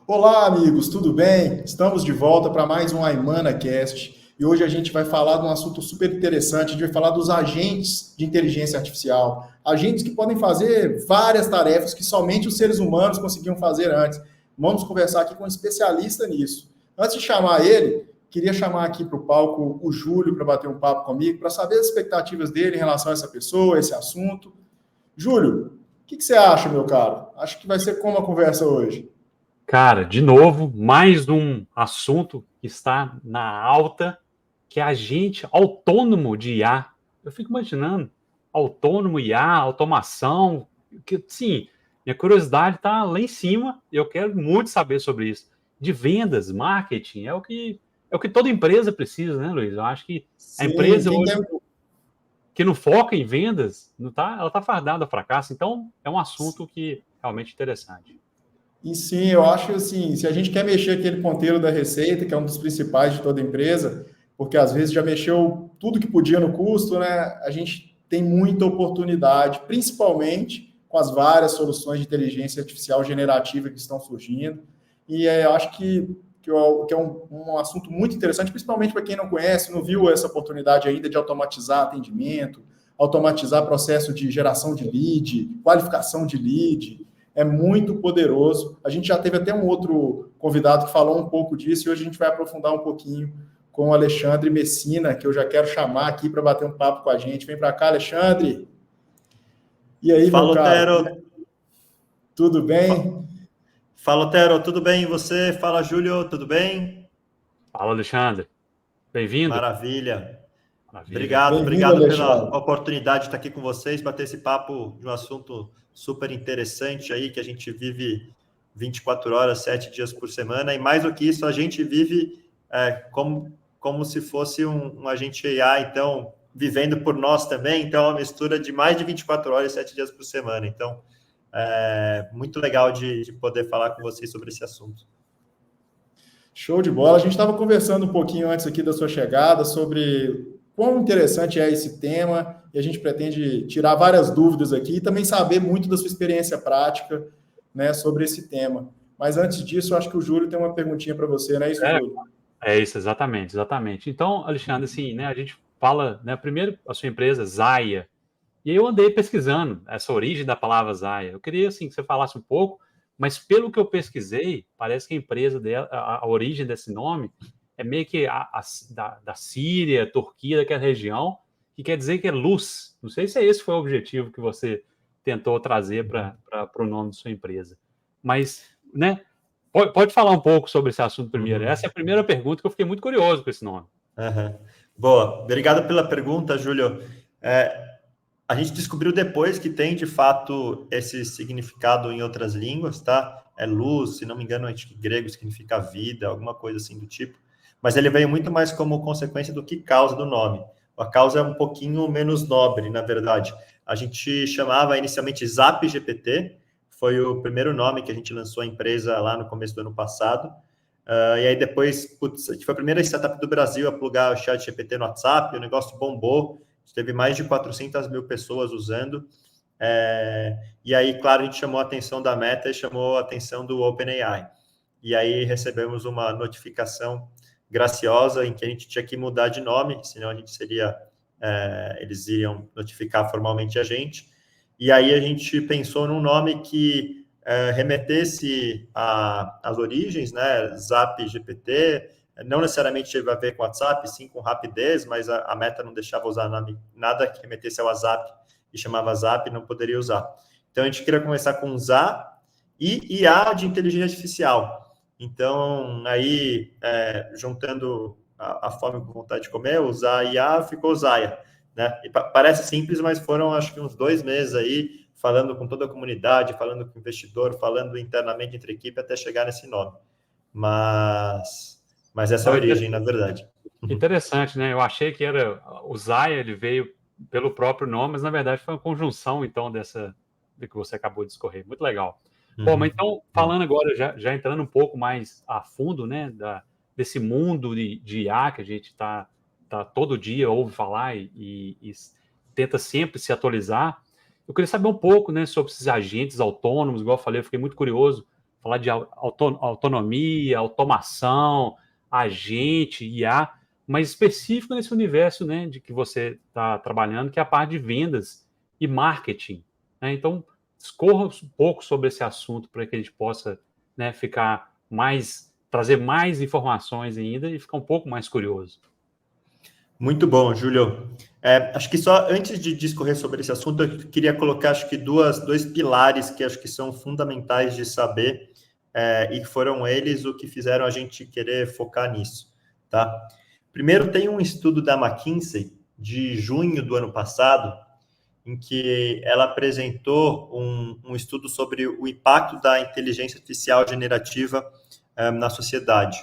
Olá, amigos, tudo bem? Estamos de volta para mais um AimanaCast e hoje a gente vai falar de um assunto super interessante. A gente vai falar dos agentes de inteligência artificial, agentes que podem fazer várias tarefas que somente os seres humanos conseguiam fazer antes. Vamos conversar aqui com um especialista nisso. Antes de chamar ele, queria chamar aqui para o palco o Júlio para bater um papo comigo, para saber as expectativas dele em relação a essa pessoa, esse assunto. Júlio, o que você acha, meu caro? Acho que vai ser como a conversa hoje. Cara, de novo, mais um assunto que está na alta, que é agente autônomo de IA. Eu fico imaginando, autônomo IA, automação, que sim, minha curiosidade está lá em cima, e eu quero muito saber sobre isso. De vendas, marketing, é o que toda empresa precisa, né, Luiz? Eu acho que a Sim, empresa quem hoje tem que não foca em vendas, não tá, ela está fardada a fracasso. Então, é um assunto que realmente interessante. E sim, eu acho assim, se a gente quer mexer aquele ponteiro da receita, que é um dos principais de toda empresa, porque às vezes já mexeu tudo que podia no custo, né? A gente tem muita oportunidade, principalmente com as várias soluções de inteligência artificial generativa que estão surgindo. E eu acho que é um assunto muito interessante, principalmente para quem não conhece, não viu essa oportunidade ainda de automatizar atendimento, automatizar processo de geração de lead, qualificação de lead, é muito poderoso. A gente já teve até um outro convidado que falou um pouco disso e hoje a gente vai aprofundar um pouquinho com o Alexandre Messina, que eu já quero chamar aqui para bater um papo com a gente. Vem para cá, Alexandre. E aí, meu Fala, caro, Otero. tudo bem? Fala, Otero, tudo bem? E você? Fala, Júlio, tudo bem? Fala, Alexandre. Bem-vindo. Maravilha. Maravilha. Obrigado, Bem-vindo, obrigado pela Alexandre. oportunidade de estar aqui com vocês, bater esse papo de um assunto super interessante aí, que a gente vive 24 horas, 7 dias por semana, e mais do que isso, a gente vive como se fosse um agente AI, então, vivendo por nós também, então é uma mistura de mais de 24 horas, 7 dias por semana. Então, muito legal de poder falar com vocês sobre esse assunto. Show de bola. A gente estava conversando um pouquinho antes aqui da sua chegada sobre quão interessante é esse tema e a gente pretende tirar várias dúvidas aqui e também saber muito da sua experiência prática, né, sobre esse tema. Mas antes disso, eu acho que o Júlio tem uma perguntinha para você, não é isso, É, Júlio? é isso, exatamente, exatamente. Então, Alexandre, assim, né, a gente fala, né, primeiro a sua empresa, Zaya, e aí eu andei pesquisando essa origem da palavra Zaya. Eu queria, assim, que você falasse um pouco, mas pelo que eu pesquisei, parece que a empresa dela, a origem desse nome é meio que da Síria, Turquia, daquela região, que quer dizer que é luz. Não sei se é esse foi o objetivo que você tentou trazer para o nome de sua empresa. Mas, né, pode falar um pouco sobre esse assunto primeiro. Uhum. Essa é a primeira pergunta que eu fiquei muito curioso com esse nome. Uhum. Boa, obrigado pela pergunta, Júlio. A gente descobriu depois que tem, de fato, esse significado em outras línguas, tá? É luz, se não me engano, acho que grego significa vida, alguma coisa assim do tipo. Mas ele veio muito mais como consequência do que causa do nome. A causa é um pouquinho menos nobre, na verdade. A gente chamava inicialmente Zap GPT, foi o primeiro nome que a gente lançou a empresa lá no começo do ano passado. E aí depois, putz, a gente foi a primeira startup do Brasil a plugar o chat GPT no WhatsApp, o negócio bombou, teve mais de 400 mil pessoas usando. E aí, claro, a gente chamou a atenção da Meta e chamou a atenção do OpenAI. E aí recebemos uma notificação graciosa em que a gente tinha que mudar de nome, senão a gente seria, eles iriam notificar formalmente a gente. E aí a gente pensou num nome que remetesse às origens, né? Zap GPT, não necessariamente teve a ver com WhatsApp, sim com rapidez, mas a Meta não deixava usar nada que remetesse ao WhatsApp e chamava Zap, não poderia usar. Então a gente queria começar com ZA e IA de inteligência artificial. Então, aí, juntando a fome com vontade de comer, usar IA ficou Zaya, né? E parece simples, mas foram, acho que uns 2 meses aí, falando com toda a comunidade, falando com o investidor, falando internamente entre a equipe, até chegar nesse nome. Mas essa é a Não, origem, na verdade. interessante, né? Eu achei que era o Zaya, ele veio pelo próprio nome, mas na verdade foi uma conjunção, então, do que você acabou de discorrer. Muito legal. Bom, mas Uhum. então, falando agora, já entrando um pouco mais a fundo, né, desse mundo de IA que a gente tá todo dia ouve falar e tenta sempre se atualizar, eu queria saber um pouco, né, sobre esses agentes autônomos, igual eu falei, eu fiquei muito curioso, falar de autonomia, automação, agente, IA, mas específico nesse universo, né, de que você está trabalhando, que é a parte de vendas e marketing, né? Então, discorra um pouco sobre esse assunto para que a gente possa, né, trazer mais informações ainda e ficar um pouco mais curioso. Muito bom, Júlio. Acho que só antes de discorrer sobre esse assunto, eu queria colocar, acho que dois pilares que acho que são fundamentais de saber, e foram eles o que fizeram a gente querer focar nisso, tá? Primeiro, tem um estudo da McKinsey, de junho do ano passado, em que ela apresentou um estudo sobre o impacto da inteligência artificial generativa na sociedade.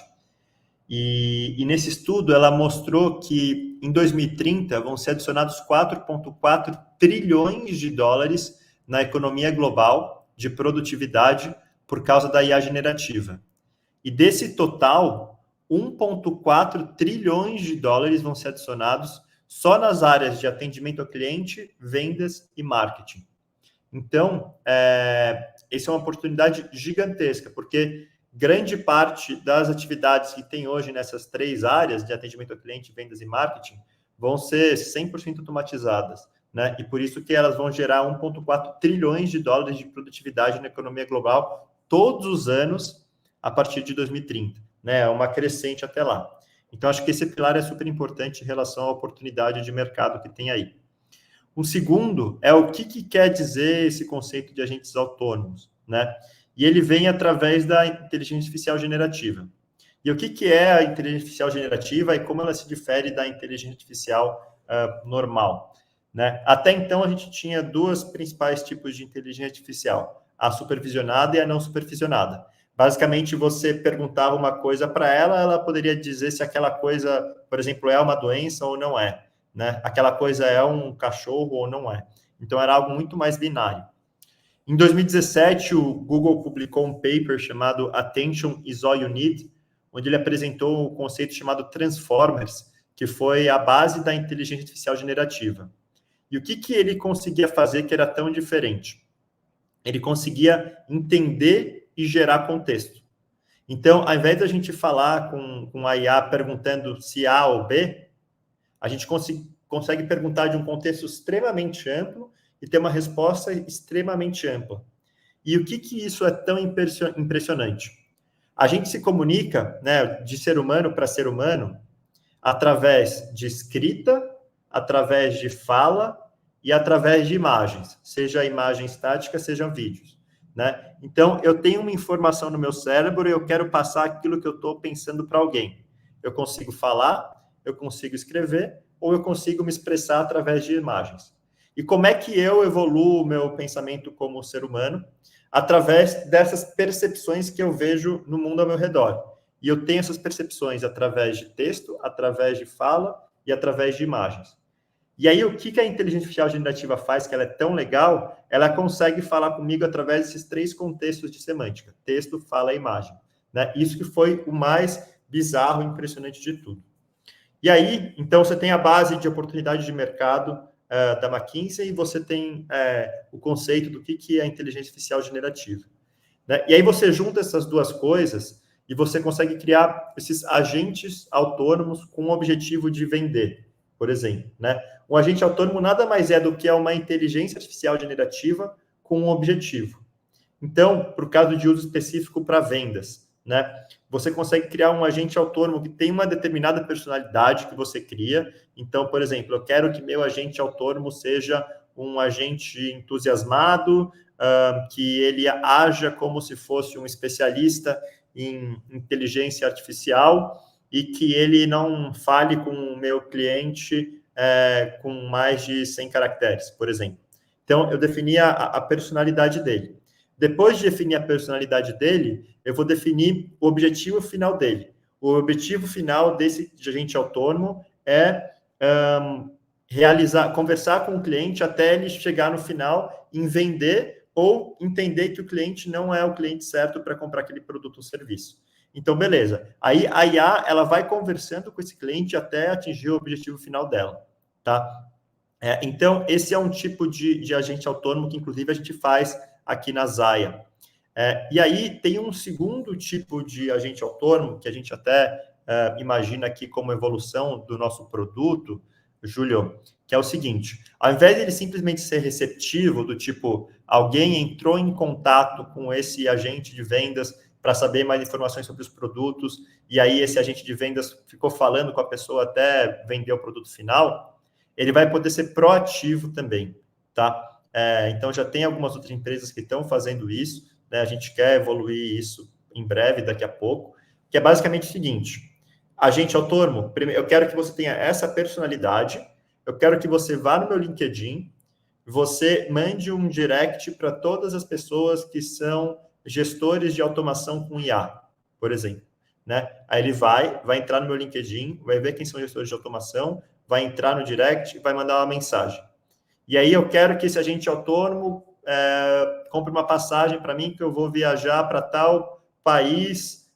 E nesse estudo, ela mostrou que em 2030 vão ser adicionados 4,4 trilhões de dólares na economia global de produtividade por causa da IA generativa. E desse total, 1,4 trilhões de dólares vão ser adicionados só nas áreas de atendimento ao cliente, vendas e marketing. Então, essa é uma oportunidade gigantesca, porque grande parte das atividades que tem hoje nessas três áreas de atendimento ao cliente, vendas e marketing vão ser 100% automatizadas, né? E por isso que elas vão gerar 1,4 trilhões de dólares de produtividade na economia global todos os anos a partir de 2030, né? Uma crescente até lá. Então, acho que esse pilar é super importante em relação à oportunidade de mercado que tem aí. O segundo é o que quer dizer esse conceito de agentes autônomos, né? E ele vem através da inteligência artificial generativa. E o que é a inteligência artificial generativa e como ela se difere da inteligência artificial normal, né? Até então, a gente tinha dois principais tipos de inteligência artificial, a supervisionada e a não supervisionada. Basicamente, você perguntava uma coisa para ela, ela poderia dizer se aquela coisa, por exemplo, é uma doença ou não é, né? Aquela coisa é um cachorro ou não é. Então, era algo muito mais binário. Em 2017, o Google publicou um paper chamado Attention is All You Need, onde ele apresentou o conceito chamado Transformers, que foi a base da inteligência artificial generativa. E o que ele conseguia fazer que era tão diferente? Ele conseguia entender e gerar contexto. Então, ao invés da gente falar com a IA perguntando se A ou B, a gente consegue perguntar de um contexto extremamente amplo e ter uma resposta extremamente ampla. E o que isso é tão impressionante? A gente se comunica, né, de ser humano para ser humano através de escrita, através de fala e através de imagens, seja imagem estática, sejam vídeos, né? Então, eu tenho uma informação no meu cérebro e eu quero passar aquilo que eu estou pensando para alguém. Eu consigo falar, eu consigo escrever, ou eu consigo me expressar através de imagens. E como é que eu evoluo o meu pensamento como ser humano? Através dessas percepções que eu vejo no mundo ao meu redor. E eu tenho essas percepções através de texto, através de fala e através de imagens. E aí, o que a inteligência artificial generativa faz, que ela é tão legal? Ela consegue falar comigo através desses três contextos de semântica: texto, fala e imagem, né? Isso que foi o mais bizarro e impressionante de tudo. E aí, então, você tem a base de oportunidade de mercado da McKinsey, e você tem o conceito do que é a inteligência artificial generativa, né? E aí você junta essas duas coisas e você consegue criar esses agentes autônomos com o objetivo de vender, por exemplo, né? Um agente autônomo nada mais é do que uma inteligência artificial generativa com um objetivo. Então, para o caso de uso específico para vendas, né? Você consegue criar um agente autônomo que tem uma determinada personalidade que você cria. Então, por exemplo, eu quero que meu agente autônomo seja um agente entusiasmado, que ele haja como se fosse um especialista em inteligência artificial e que ele não fale com o meu cliente com mais de 100 caracteres, por exemplo. Então, eu defini a personalidade dele. Depois de definir a personalidade dele, eu vou definir o objetivo final dele. O objetivo final desse agente autônomo é conversar com o cliente até ele chegar no final em vender ou entender que o cliente não é o cliente certo para comprar aquele produto ou serviço. Então, beleza. Aí a IA, ela vai conversando com esse cliente até atingir o objetivo final dela, tá? Então, esse é um tipo de agente autônomo que, inclusive, a gente faz aqui na Zaya. E aí tem um segundo tipo de agente autônomo, que a gente até imagina aqui como evolução do nosso produto, Júlio, que é o seguinte: ao invés de ele simplesmente ser receptivo, do tipo, alguém entrou em contato com esse agente de vendas para saber mais informações sobre os produtos, e aí esse agente de vendas ficou falando com a pessoa até vender o produto final, ele vai poder ser proativo também, tá? Então, já tem algumas outras empresas que estão fazendo isso, né? A gente quer evoluir isso em breve, daqui a pouco, que é basicamente o seguinte: agente autônomo, eu quero que você tenha essa personalidade, eu quero que você vá no meu LinkedIn, você mande um direct para todas as pessoas que são gestores de automação com IA, por exemplo, né? Aí ele vai entrar no meu LinkedIn, vai ver quem são gestores de automação, vai entrar no direct e vai mandar uma mensagem. E aí eu quero que esse agente autônomo compre uma passagem para mim, que eu vou viajar para tal país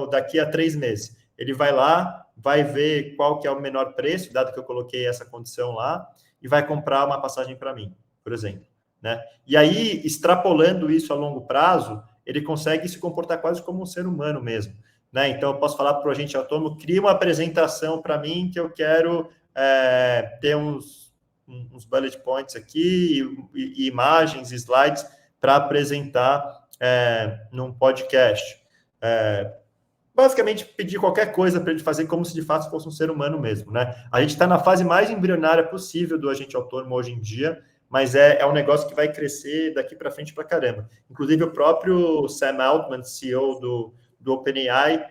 daqui a 3 meses. Ele vai lá, vai ver qual que é o menor preço, dado que eu coloquei essa condição lá, e vai comprar uma passagem para mim, por exemplo, né? E aí, extrapolando isso a longo prazo, ele consegue se comportar quase como um ser humano mesmo, né? Então, eu posso falar para o agente autônomo: cria uma apresentação para mim que eu quero ter uns bullet points aqui e imagens, slides para apresentar num podcast. Basicamente, pedir qualquer coisa para ele fazer como se de fato fosse um ser humano mesmo, né? A gente está na fase mais embrionária possível do agente autônomo hoje em dia, mas é um negócio que vai crescer daqui para frente para caramba. Inclusive, o próprio Sam Altman, CEO do OpenAI,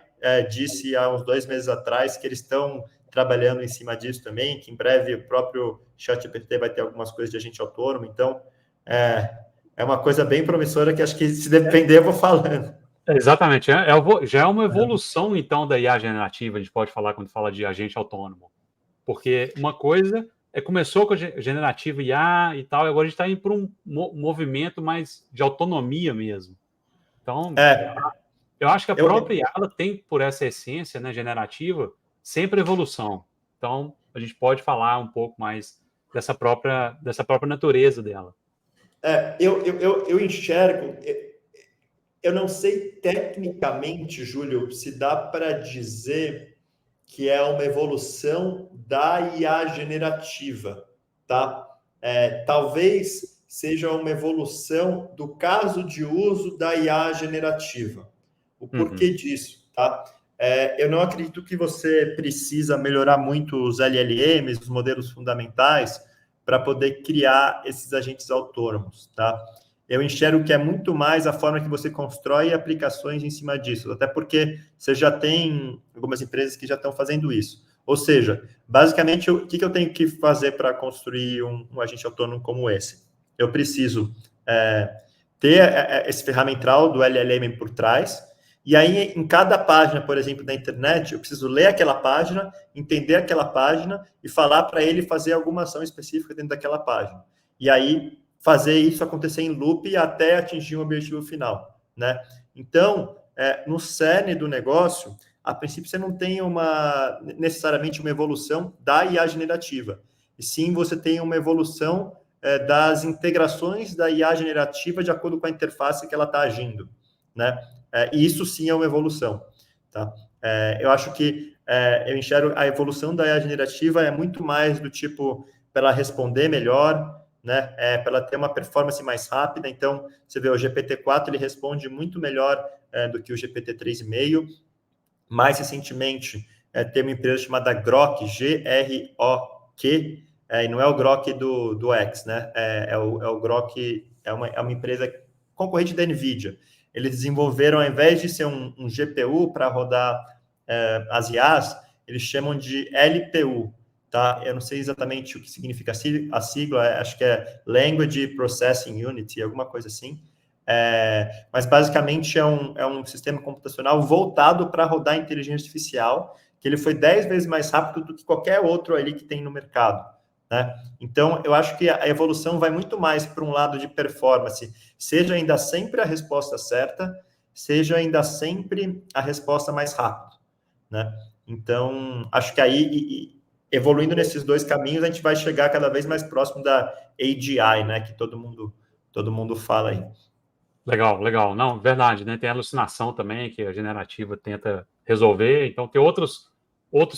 disse há uns 2 meses atrás que eles estão trabalhando em cima disso também, que em breve o próprio ChatGPT vai ter algumas coisas de agente autônomo. Então, é uma coisa bem promissora que acho que, se depender, eu vou falando. Exatamente. Já é uma evolução, então, da IA generativa, a gente pode falar quando fala de agente autônomo. Porque uma coisa começou com a generativa IA e tal, e agora a gente está indo para um movimento mais de autonomia mesmo. Então, eu acho que a própria IA ela tem, por essa essência, né, generativa, sempre evolução. Então, a gente pode falar um pouco mais dessa própria natureza dela. Eu enxergo... Eu não sei tecnicamente, Júlio, se dá para dizer que é uma evolução da IA generativa, tá? Talvez seja uma evolução do caso de uso da IA generativa. O porquê disso, tá? Eu não acredito que você precisa melhorar muito os LLMs, os modelos fundamentais, para poder criar esses agentes autônomos, tá? Eu enxergo que é muito mais a forma que você constrói aplicações em cima disso, até porque você já tem algumas empresas que já estão fazendo isso. Ou seja, basicamente, o que eu tenho que fazer para construir um agente autônomo como esse? Eu preciso ter esse ferramental do LLM por trás, e aí, em cada página, por exemplo, da internet, eu preciso ler aquela página, entender aquela página e falar para ele fazer alguma ação específica dentro daquela página. E aí, fazer isso acontecer em loop até atingir um objetivo final, né? Então, no cerne do negócio, a princípio você não tem necessariamente uma evolução da IA generativa, e sim você tem uma evolução das integrações da IA generativa de acordo com a interface que ela está agindo, né? E isso sim é uma evolução, tá? Eu acho que eu enxergo a evolução da IA generativa é muito mais do tipo para ela responder melhor, né? Para ela ter uma performance mais rápida. Então, você vê o GPT-4, ele responde muito melhor do que o GPT-3,5. Mais recentemente, tem uma empresa chamada Grok, G-R-O-Q, e não é o Grok do X, né? É o Grok, é uma empresa concorrente da NVIDIA. Eles desenvolveram, ao invés de ser um GPU para rodar as IAs, eles chamam de LPU, tá? Eu não sei exatamente o que significa a sigla, acho que é Language Processing Unit, alguma coisa assim. Mas basicamente é um sistema computacional voltado para rodar inteligência artificial, que ele foi 10 vezes mais rápido do que qualquer outro ali que tem no mercado, né? Então, eu acho que a evolução vai muito mais para um lado de performance, seja ainda sempre a resposta certa, seja ainda sempre a resposta mais rápida, né? Então, acho que aí, evoluindo nesses dois caminhos, a gente vai chegar cada vez mais próximo da AGI, né? Que todo mundo fala aí. Legal, legal. Não, verdade, né? Tem a alucinação também, que a generativa tenta resolver. Então, tem outros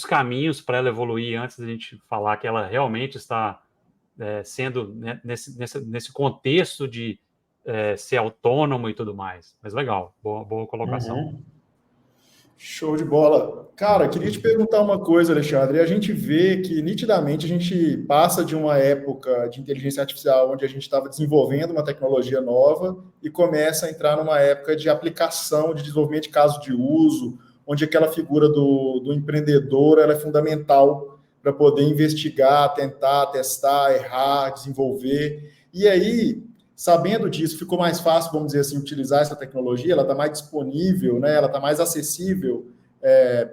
caminhos para ela evoluir antes da gente falar que ela realmente está sendo, né, nesse contexto de ser autônomo e tudo mais. Mas legal, boa colocação. Uhum. Show de bola. Cara, queria te perguntar uma coisa, Alexandre. A gente vê que nitidamente a gente passa de uma época de inteligência artificial onde a gente estava desenvolvendo uma tecnologia nova e começa a entrar numa época de aplicação, de desenvolvimento de caso de uso, onde aquela figura do empreendedor ela é fundamental para poder investigar, tentar, testar, errar, desenvolver. E aí, sabendo disso, ficou mais fácil, vamos dizer assim, utilizar essa tecnologia, ela está mais disponível, né? Ela está mais acessível,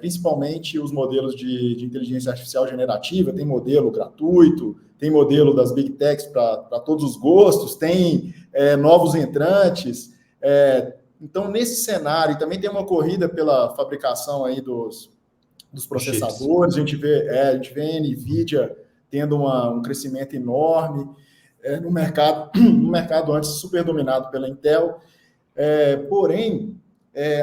principalmente os modelos de inteligência artificial generativa, tem modelo gratuito, tem modelo das Big Techs para todos os gostos, tem novos entrantes. Então, nesse cenário, também tem uma corrida pela fabricação aí dos processadores, a gente vê a NVIDIA tendo um crescimento enorme, no mercado antes super dominado pela Intel. Porém,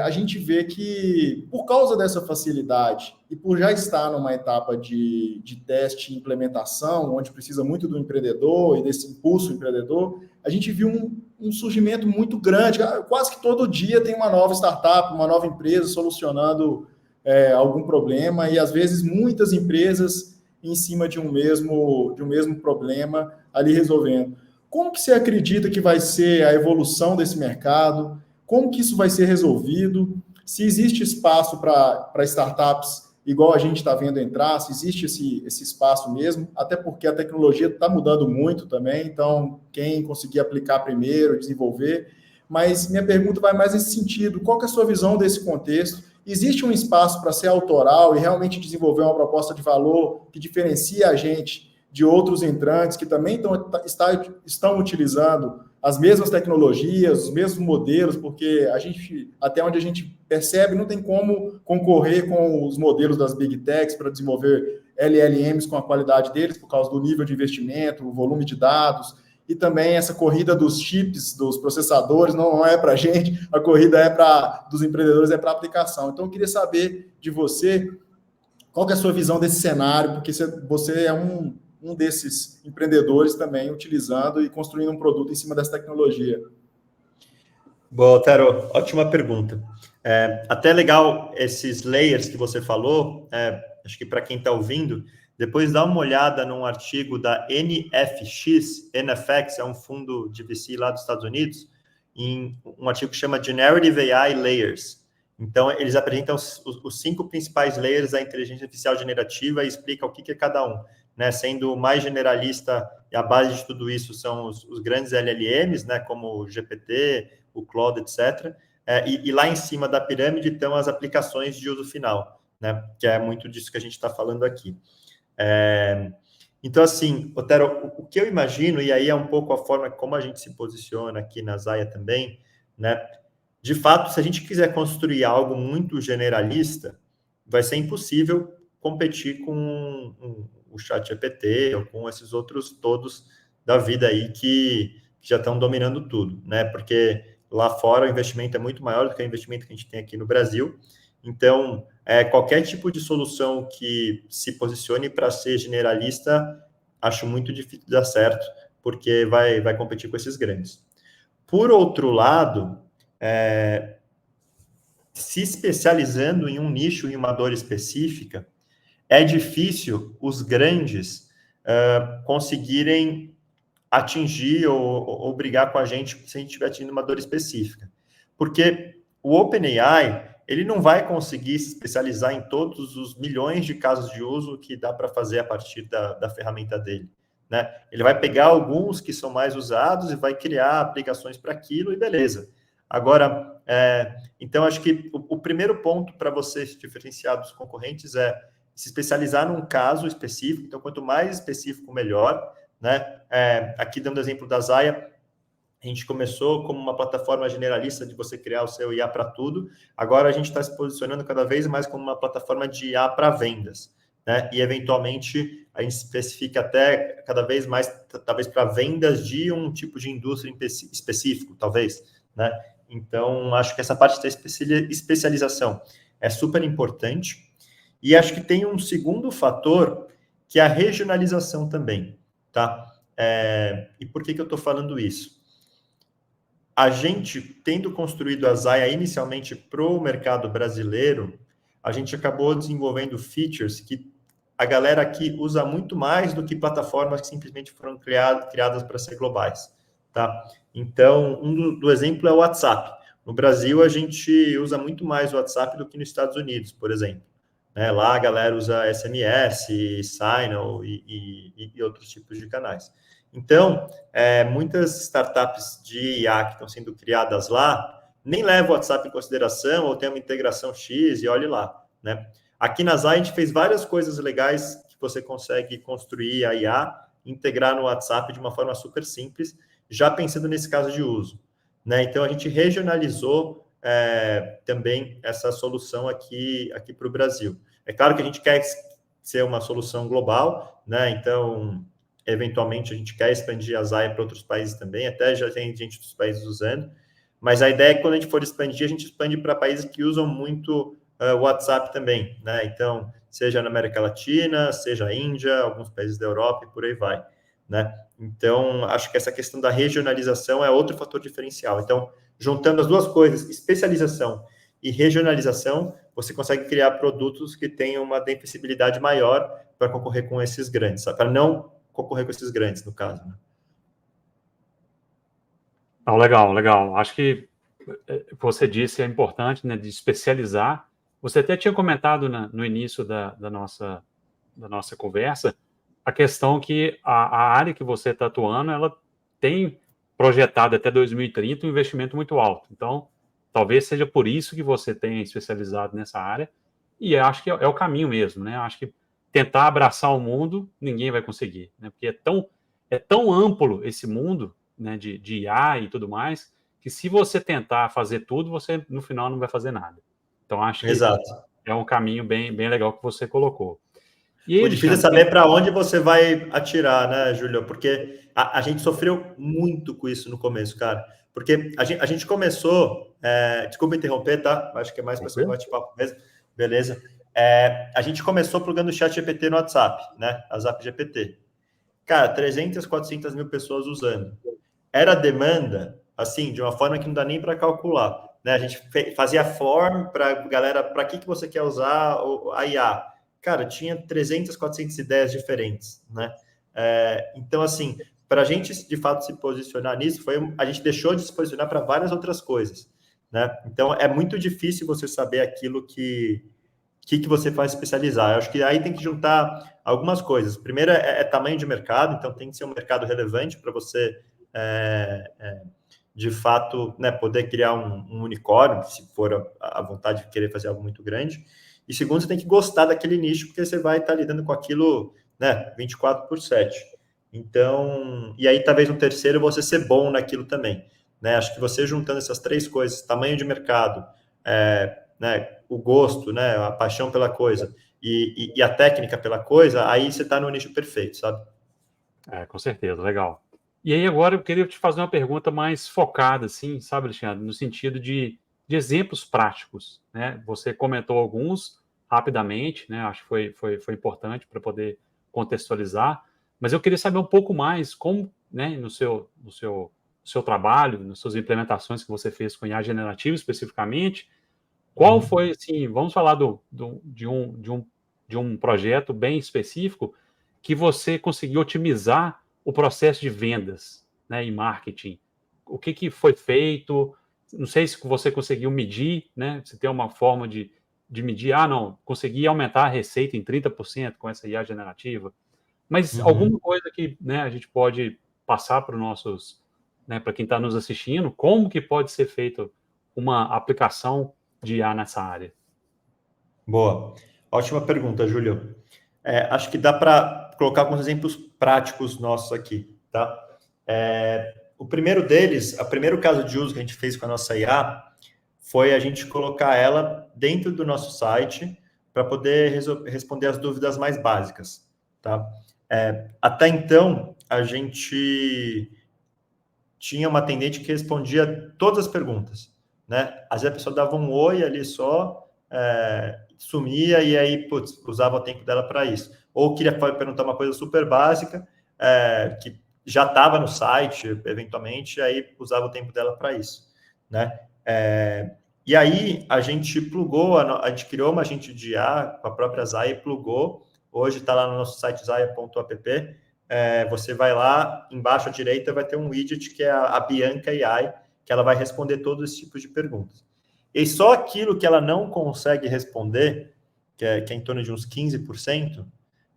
a gente vê que, por causa dessa facilidade e por já estar numa etapa de teste e implementação, onde precisa muito do empreendedor e desse impulso empreendedor, a gente viu um surgimento muito grande. Quase que todo dia tem uma nova startup, uma nova empresa solucionando algum problema, e às vezes muitas empresas em cima de um mesmo problema ali resolvendo. Como que você acredita que vai ser a evolução desse mercado? Como que isso vai ser resolvido? Se existe espaço para startups igual a gente está vendo entrar, se existe esse espaço mesmo, até porque a tecnologia está mudando muito também, então quem conseguir aplicar primeiro, desenvolver. Mas minha pergunta vai mais nesse sentido. Qual que é a sua visão desse contexto? Existe um espaço para ser autoral e realmente desenvolver uma proposta de valor que diferencia a gente de outros entrantes que também estão utilizando as mesmas tecnologias, os mesmos modelos, porque a gente, até onde a gente percebe, não tem como concorrer com os modelos das Big Techs para desenvolver LLMs com a qualidade deles, por causa do nível de investimento, o volume de dados, e também essa corrida dos chips, dos processadores, não é para a gente, a corrida dos empreendedores, é para a aplicação. Então, eu queria saber de você, qual que é a sua visão desse cenário, porque você é um desses empreendedores também utilizando e construindo um produto em cima dessa tecnologia. Boa, Otero, ótima pergunta. Até legal esses layers que você falou, acho que para quem está ouvindo, depois dá uma olhada num artigo da NFX é um fundo de VC lá dos Estados Unidos, em um artigo que chama Generative AI Layers. Então, eles apresentam os 5 principais layers da inteligência artificial generativa e explicam o que é cada um. Né, sendo o mais generalista e a base de tudo isso são os grandes LLMs, né, como o GPT, o Claude, etc. E lá em cima da pirâmide estão as aplicações de uso final, né, que é muito disso que a gente está falando aqui. Então, assim, Otero, o que eu imagino, e aí é um pouco a forma como a gente se posiciona aqui na Zaya também, né, de fato, se a gente quiser construir algo muito generalista, vai ser impossível competir com o ChatGPT ou com esses outros todos da vida aí que já estão dominando tudo, né? Porque lá fora o investimento é muito maior do que o investimento que a gente tem aqui no Brasil. Então, qualquer tipo de solução que se posicione para ser generalista, acho muito difícil dar certo, porque vai competir com esses grandes. Por outro lado, se especializando em um nicho, em uma dor específica, é difícil os grandes conseguirem atingir ou brigar com a gente se a gente estiver tendo uma dor específica. Porque o OpenAI, ele não vai conseguir se especializar em todos os milhões de casos de uso que dá para fazer a partir da ferramenta dele. Né? Ele vai pegar alguns que são mais usados e vai criar aplicações para aquilo e beleza. Agora, então, acho que o primeiro ponto para você se diferenciar dos concorrentes é se especializar num caso específico. Então, quanto mais específico, melhor. Né? Aqui, dando exemplo da Zaya, a gente começou como uma plataforma generalista de você criar o seu IA para tudo. Agora, a gente está se posicionando cada vez mais como uma plataforma de IA para vendas. Né? E, eventualmente, a gente especifica até cada vez mais, talvez, para vendas de um tipo de indústria específico, talvez. né? Então, acho que essa parte da especialização é super importante. E acho que tem um segundo fator, que é a regionalização também, tá? E por que eu estou falando isso? A gente, tendo construído a Zaya inicialmente para o mercado brasileiro, a gente acabou desenvolvendo features que a galera aqui usa muito mais do que plataformas que simplesmente foram criadas para ser globais, tá? Então, do exemplo é o WhatsApp. No Brasil, a gente usa muito mais o WhatsApp do que nos Estados Unidos, por exemplo. Lá a galera usa SMS, Signal e outros tipos de canais. Então, muitas startups de IA que estão sendo criadas lá nem levam o WhatsApp em consideração ou tem uma integração X e olhe lá, né? Aqui na Zai, a gente fez várias coisas legais que você consegue construir a IA, integrar no WhatsApp de uma forma super simples, já pensando nesse caso de uso, né? Então, a gente regionalizou também essa solução aqui para o Brasil. É claro que a gente quer ser uma solução global, né? Então, eventualmente, a gente quer expandir a Zaya para outros países também, até já tem gente dos países usando, mas a ideia é que quando a gente for expandir, a gente expande para países que usam muito o WhatsApp também, né? Então, seja na América Latina, seja a Índia, alguns países da Europa e por aí vai, né? Então, acho que essa questão da regionalização é outro fator diferencial. Então, juntando as duas coisas, especialização e regionalização, você consegue criar produtos que tenham uma defensibilidade maior para concorrer com esses grandes, para não concorrer com esses grandes, no caso, né? Legal, legal. Acho que você disse é importante, né, de especializar. Você até tinha comentado no início da nossa conversa a questão que a área que você está atuando, ela tem projetado até 2030 um investimento muito alto. Então, talvez seja por isso que você tenha especializado nessa área, e acho que é o caminho mesmo, né? Acho que tentar abraçar o mundo, ninguém vai conseguir, né? Porque é tão amplo esse mundo, né, de IA e tudo mais, que se você tentar fazer tudo, você no final não vai fazer nada. Então, acho que Exato. é um caminho bem, bem legal que você colocou. E aí, O difícil é Alexandre, saber para onde você vai atirar, né, Júlio? Porque a gente sofreu muito com isso no começo, cara. Porque a gente começou. Desculpa interromper, tá? Acho que é mais para ser um bate-papo mesmo. Beleza. A gente começou plugando o chat GPT no WhatsApp, né? A Zap GPT. Cara, 300, 400 mil pessoas usando. Era demanda, assim, de uma forma que não dá nem para calcular. Né? A gente fazia form para galera, para que você quer usar a IA? Cara, tinha 300, 400 ideias diferentes, né? Então, assim, para a gente, de fato, se posicionar nisso, a gente deixou de se posicionar para várias outras coisas, né? Então, é muito difícil você saber aquilo que você faz especializar. Eu acho que aí tem que juntar algumas coisas. Primeiro é tamanho de mercado, então tem que ser um mercado relevante para você, de fato, né, poder criar um unicórnio, se for a vontade de querer fazer algo muito grande. E segundo, você tem que gostar daquele nicho, porque você vai estar lidando com aquilo, né, 24/7. Então, e aí talvez um terceiro, você ser bom naquilo também. Né? Acho que você juntando essas três coisas, tamanho de mercado, né, o gosto, né, a paixão pela coisa e a técnica pela coisa, aí você está no nicho perfeito, sabe? com certeza, legal. E aí agora eu queria te fazer uma pergunta mais focada, assim, sabe, Alexandre, no sentido de exemplos práticos, né? Você comentou alguns rapidamente, né? Acho que foi importante para poder contextualizar, mas eu queria saber um pouco mais como, né, no seu trabalho, nas suas implementações que você fez com IA generativa especificamente, qual foi, assim, vamos falar de um projeto bem específico que você conseguiu otimizar o processo de vendas, né, e marketing? O que foi feito? Não sei se você conseguiu medir, né? Se tem uma forma de medir, não, consegui aumentar a receita em 30% com essa IA generativa. Mas alguma coisa que, né, a gente pode passar para os nossos, né, para quem está nos assistindo, como que pode ser feita uma aplicação de IA nessa área? Boa. Ótima pergunta, Júlio. Acho que dá para colocar alguns exemplos práticos nossos aqui, tá? O primeiro deles, o primeiro caso de uso que a gente fez com a nossa IA foi a gente colocar ela dentro do nosso site para poder responder as dúvidas mais básicas, tá? Até então, a gente tinha uma atendente que respondia todas as perguntas, né? Às vezes a pessoa dava um oi ali só, sumia e aí, putz, usava o tempo dela para isso. Ou queria perguntar uma coisa super básica, que já estava no site, eventualmente, e aí usava o tempo dela para isso, né? E aí a gente plugou, a gente criou uma agente de IA com a própria Zaya e plugou. Hoje está lá no nosso site zaya.app. Você vai lá, embaixo à direita vai ter um widget que é a Bianca AI, que ela vai responder todos esses tipos de perguntas. E só aquilo que ela não consegue responder, que é em torno de uns 15%,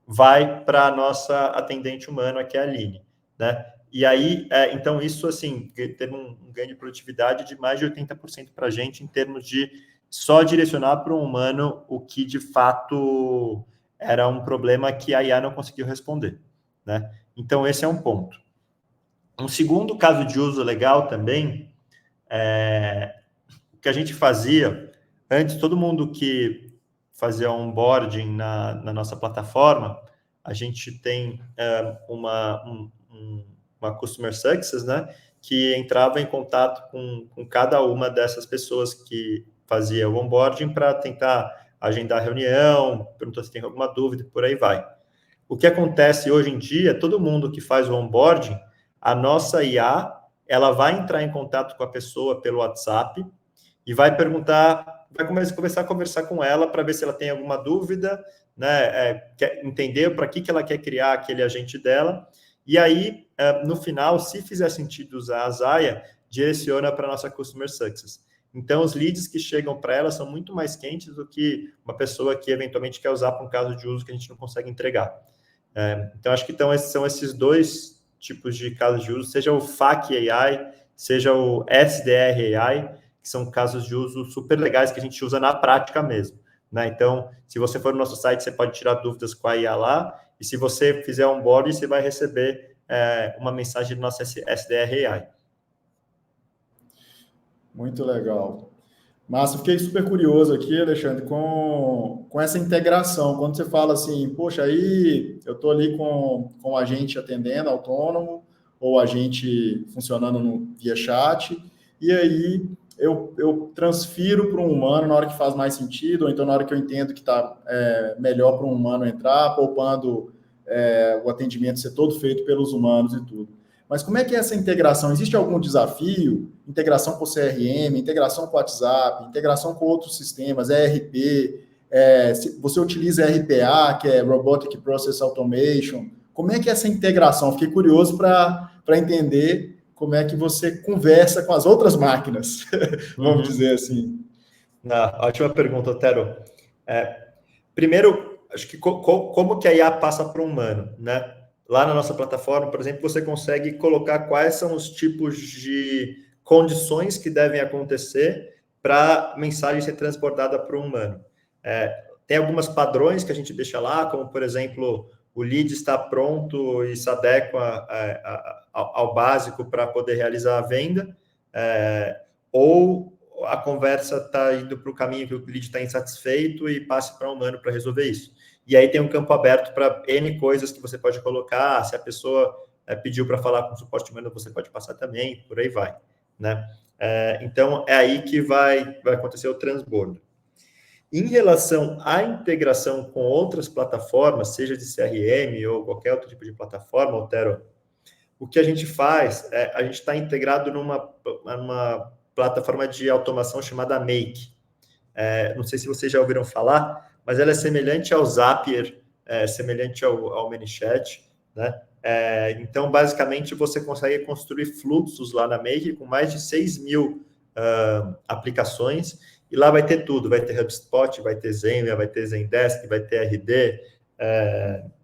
vai para a nossa atendente humana, que é a Aline, né? E aí, então, isso, assim, teve um ganho de produtividade de mais de 80% para a gente, em termos de só direcionar para um humano o que, de fato, era um problema que a IA não conseguiu responder, né? Então, esse é um ponto. Um segundo caso de uso legal também, o que a gente fazia, antes, todo mundo que fazia onboarding na nossa plataforma, a gente tem uma Customer Success, né, que entrava em contato com cada uma dessas pessoas que fazia o onboarding para tentar agendar a reunião, perguntar se tem alguma dúvida, por aí vai. O que acontece hoje em dia, todo mundo que faz o onboarding, a nossa IA, ela vai entrar em contato com a pessoa pelo WhatsApp e vai perguntar, vai conversar com ela para ver se ela tem alguma dúvida, né, quer entender para que ela quer criar aquele agente dela. E aí, no final, se fizer sentido usar a Zaya, direciona para a nossa Customer Success. Então, os leads que chegam para ela são muito mais quentes do que uma pessoa que eventualmente quer usar para um caso de uso que a gente não consegue entregar. Então, acho que são esses dois tipos de casos de uso, seja o FAQ AI, seja o SDR AI, que são casos de uso super legais que a gente usa na prática mesmo, né? Então, se você for no nosso site, você pode tirar dúvidas com a IA lá, e se você fizer onboarding, você vai receber uma mensagem do nosso SDR AI. Muito legal. Mas eu fiquei super curioso aqui, Alexandre, com essa integração. Quando você fala assim, poxa, aí eu estou ali com o agente atendendo, autônomo, ou agente funcionando via chat, e aí eu transfiro para um humano na hora que faz mais sentido, ou então na hora que eu entendo que está melhor para um humano entrar, poupando o atendimento ser todo feito pelos humanos e tudo. Mas como é que é essa integração? Existe algum desafio? Integração com o CRM, integração com o WhatsApp, integração com outros sistemas, ERP, se você utiliza RPA, que é Robotic Process Automation. Como é que é essa integração? Fiquei curioso para entender como é que você conversa com as outras máquinas, vamos dizer assim. Ótima pergunta, Otero. Primeiro, acho que como que a IA passa para o humano, né? Lá na nossa plataforma, por exemplo, você consegue colocar quais são os tipos de condições que devem acontecer para a mensagem ser transbordada para o humano. Tem algumas padrões que a gente deixa lá, como, por exemplo, o lead está pronto e se adequa ao básico para poder realizar a venda, ou a conversa está indo para o caminho que o lead está insatisfeito e passe para o humano para resolver isso. E aí tem um campo aberto para N coisas que você pode colocar. Se a pessoa pediu para falar com o suporte humano, você pode passar também, por aí vai, né? Então, é aí que vai acontecer o transbordo. Em relação à integração com outras plataformas, seja de CRM ou qualquer outro tipo de plataforma, Otero, o que a gente faz a gente está integrado numa plataforma de automação chamada Make. Não sei se vocês já ouviram falar, mas ela é semelhante ao Zapier, semelhante ao ManyChat, né? Então, basicamente, você consegue construir fluxos lá na Make com mais de 6 mil aplicações, e lá vai ter tudo, vai ter HubSpot, vai ter Zendesk, vai ter Zendesk, vai ter RD,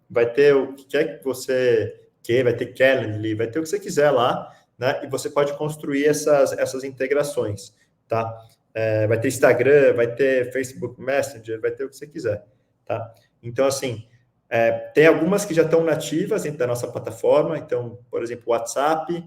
vai ter o que quer que você quer, vai ter Calendly, vai ter o que você quiser lá, né? E você pode construir essas integrações, tá? Vai ter Instagram, vai ter Facebook Messenger, vai ter o que você quiser, tá? Então, assim, tem algumas que já estão nativas dentro da nossa plataforma, então, por exemplo, WhatsApp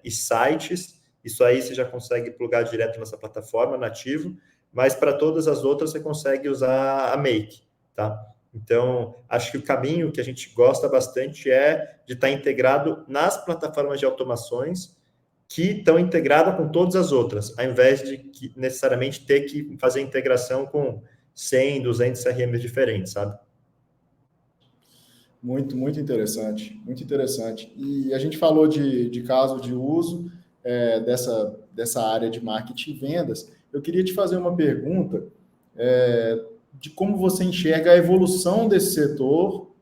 e sites, isso aí você já consegue plugar direto na nossa plataforma, nativo, mas para todas as outras você consegue usar a Make, tá? Então, acho que o caminho que a gente gosta bastante é de estar integrado nas plataformas de automações, que estão integradas com todas as outras, ao invés de necessariamente ter que fazer integração com 100, 200 CRMs diferentes, sabe? Muito, muito interessante, muito interessante. E a gente falou de casos de uso dessa área de marketing e vendas. Eu queria te fazer uma pergunta de como você enxerga a evolução desse setor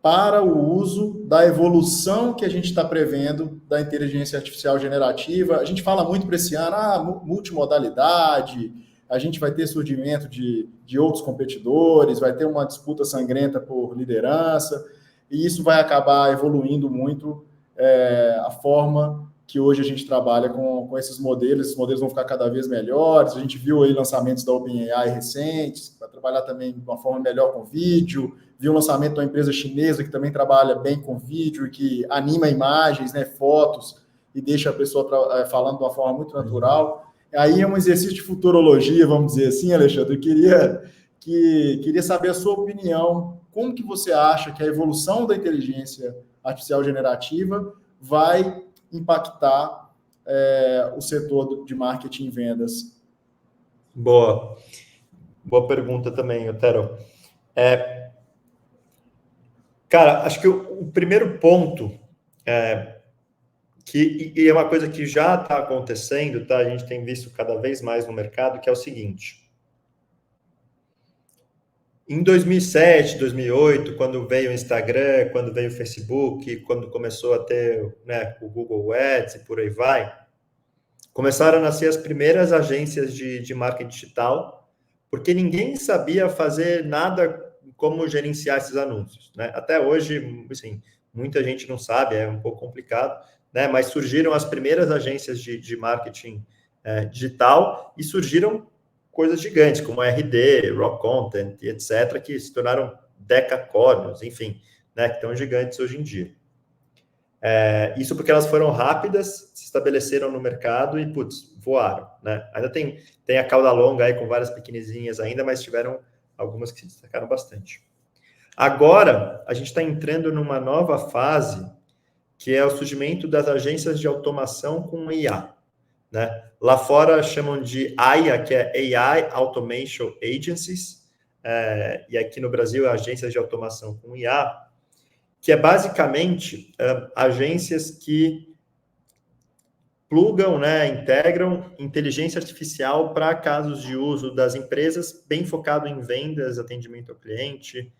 para o uso da evolução que a gente está prevendo da inteligência artificial generativa. A gente fala muito para esse ano, multimodalidade, a gente vai ter surgimento de outros competidores, vai ter uma disputa sangrenta por liderança, e isso vai acabar evoluindo muito a forma que hoje a gente trabalha com esses modelos vão ficar cada vez melhores. A gente viu aí lançamentos da OpenAI recentes, vai trabalhar também de uma forma melhor com vídeo, viu o lançamento de uma empresa chinesa que também trabalha bem com vídeo e que anima imagens, né, fotos, e deixa a pessoa falando de uma forma muito natural. Aí é um exercício de futurologia, vamos dizer assim, Alexandre. Eu queria saber a sua opinião. Como que você acha que a evolução da inteligência artificial generativa vai impactar o setor de marketing e vendas? Boa pergunta também, Otero. Cara, acho que o primeiro ponto que é uma coisa que já está acontecendo, tá? A gente tem visto cada vez mais no mercado, que é o seguinte. Em 2007, 2008, quando veio o Instagram, quando veio o Facebook, quando começou a ter, né, o Google Ads e por aí vai, começaram a nascer as primeiras agências de marketing digital, porque ninguém sabia fazer nada como gerenciar esses anúncios, né? Até hoje, assim, muita gente não sabe, é um pouco complicado, né? Mas surgiram as primeiras agências de marketing digital e surgiram coisas gigantes, como RD, Raw Content, etc., que se tornaram decacórnios, enfim, né, que estão gigantes hoje em dia. Isso porque elas foram rápidas, se estabeleceram no mercado e, putz, voaram, né? Ainda tem a cauda longa aí com várias pequenininhas ainda, mas tiveram algumas que se destacaram bastante. Agora, a gente está entrando numa nova fase, que é o surgimento das agências de automação com IA, né? Lá fora chamam de AIA, que é AI Automation Agencies, e aqui no Brasil é agências de automação com IA, que é basicamente agências que plugam, né, integram inteligência artificial para casos de uso das empresas, bem focado em vendas, atendimento ao cliente,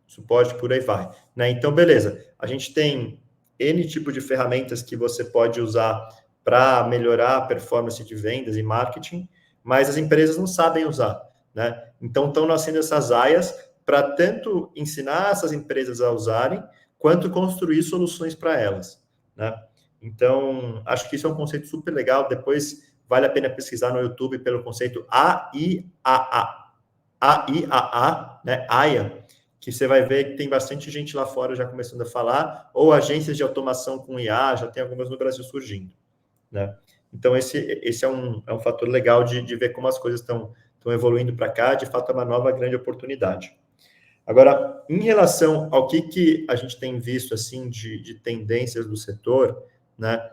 suporte, por aí vai, né? Então, beleza, a gente tem N tipo de ferramentas que você pode usar para melhorar a performance de vendas e marketing, mas as empresas não sabem usar, né? Então, estão nascendo essas AIAs para tanto ensinar essas empresas a usarem, quanto construir soluções para elas, né? Então, acho que isso é um conceito super legal. Depois, vale a pena pesquisar no YouTube pelo conceito AIAA, né? AIA, que você vai ver que tem bastante gente lá fora já começando a falar, ou agências de automação com IA, já tem algumas no Brasil surgindo, né? Então, esse é um fator legal de ver como as coisas estão evoluindo para cá. De fato, é uma nova grande oportunidade. Agora, em relação ao que a gente tem visto assim de tendências do setor, né?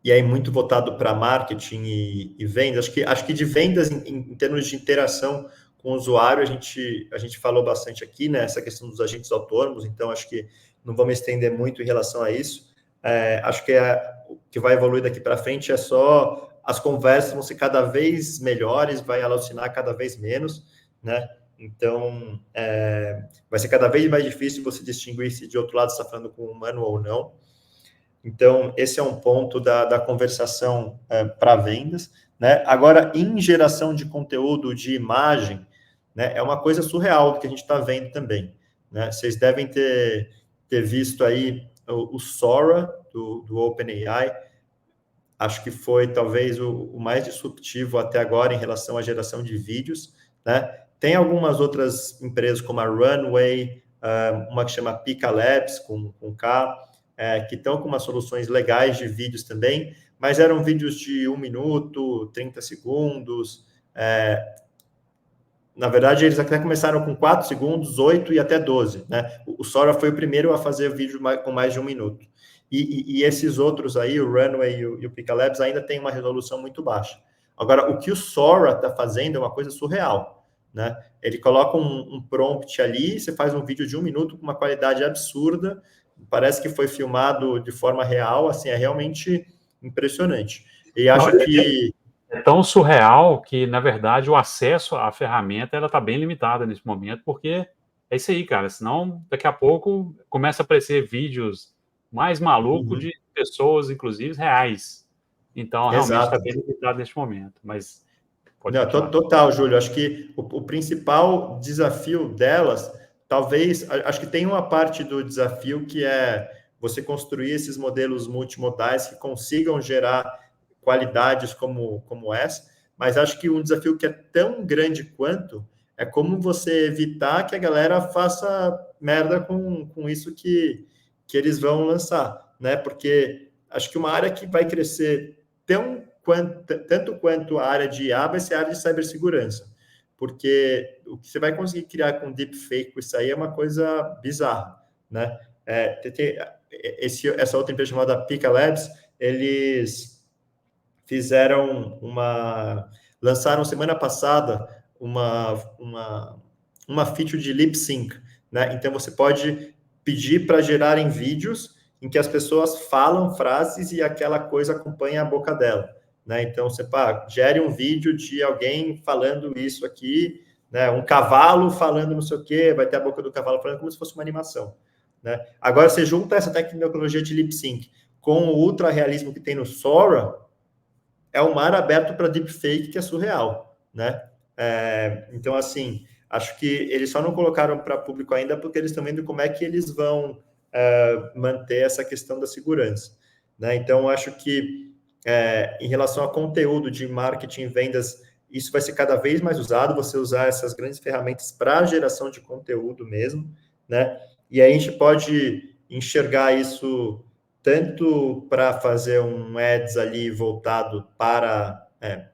E aí muito voltado para marketing e vendas. Acho que de vendas em termos de interação com o usuário, a gente falou bastante aqui, né? Essa questão dos agentes autônomos. Então, acho que não vou me estender muito em relação a isso. Acho que o que vai evoluir daqui para frente é só as conversas vão ser cada vez melhores, vai alucinar cada vez menos, né? Então, vai ser cada vez mais difícil você distinguir se de outro lado está falando com um humano ou não. Então, esse é um ponto da conversação para vendas, né? Agora, em geração de conteúdo, de imagem, né, é uma coisa surreal do que a gente está vendo também, né? Vocês devem ter visto aí o Sora, do OpenAI. Acho que foi talvez o mais disruptivo até agora em relação à geração de vídeos, né? Tem algumas outras empresas como a Runway, uma que chama Pika Labs, com K, que estão com umas soluções legais de vídeos também, mas eram vídeos de 1 minuto, 30 segundos. Na verdade, eles até começaram com 4 segundos, 8 e até 12, né? O Sora foi o primeiro a fazer vídeo com mais de 1 minuto. E esses outros aí, o Runway e o Pika Labs, ainda tem uma resolução muito baixa. Agora, o que o Sora está fazendo é uma coisa surreal, né? Ele coloca um prompt ali, você faz um vídeo de 1 minuto com uma qualidade absurda, parece que foi filmado de forma real, assim, é realmente impressionante. E acho que... É tão surreal que, na verdade, o acesso à ferramenta ela está bem limitada nesse momento, porque é isso aí, cara. Senão, daqui a pouco, começa a aparecer vídeos mais malucos de pessoas, inclusive, reais. Então, realmente está Exato. bem limitado neste momento. Mas pode Não, continuar. total, Júlio. Acho que o principal desafio delas, talvez, acho que tem uma parte do desafio que é você construir esses modelos multimodais que consigam gerar qualidades como essa, mas acho que um desafio que é tão grande quanto é como você evitar que a galera faça merda com isso que eles vão lançar, né? Porque acho que uma área que vai crescer tanto quanto a área de IA vai ser a área de cibersegurança, porque o que você vai conseguir criar com deepfake, isso aí é uma coisa bizarra, né? Essa outra empresa chamada Pika Labs, eles lançaram semana passada uma feature de lip sync, né? Então você pode pedir para gerarem vídeos em que as pessoas falam frases e aquela coisa acompanha a boca dela, né? Então você gere um vídeo de alguém falando isso aqui, né? Um cavalo falando não sei o quê, vai ter a boca do cavalo falando como se fosse uma animação, né? Agora você junta essa tecnologia de lip sync com o ultra realismo que tem no Sora, é um mar aberto para deepfake que é surreal, né? Então, assim, acho que eles só não colocaram para público ainda porque eles estão vendo como é que eles vão manter essa questão da segurança, né? Então, acho que em relação a conteúdo de marketing e vendas, isso vai ser cada vez mais usado, você usar essas grandes ferramentas para geração de conteúdo mesmo, né? E aí a gente pode enxergar isso tanto para fazer um ads ali voltado para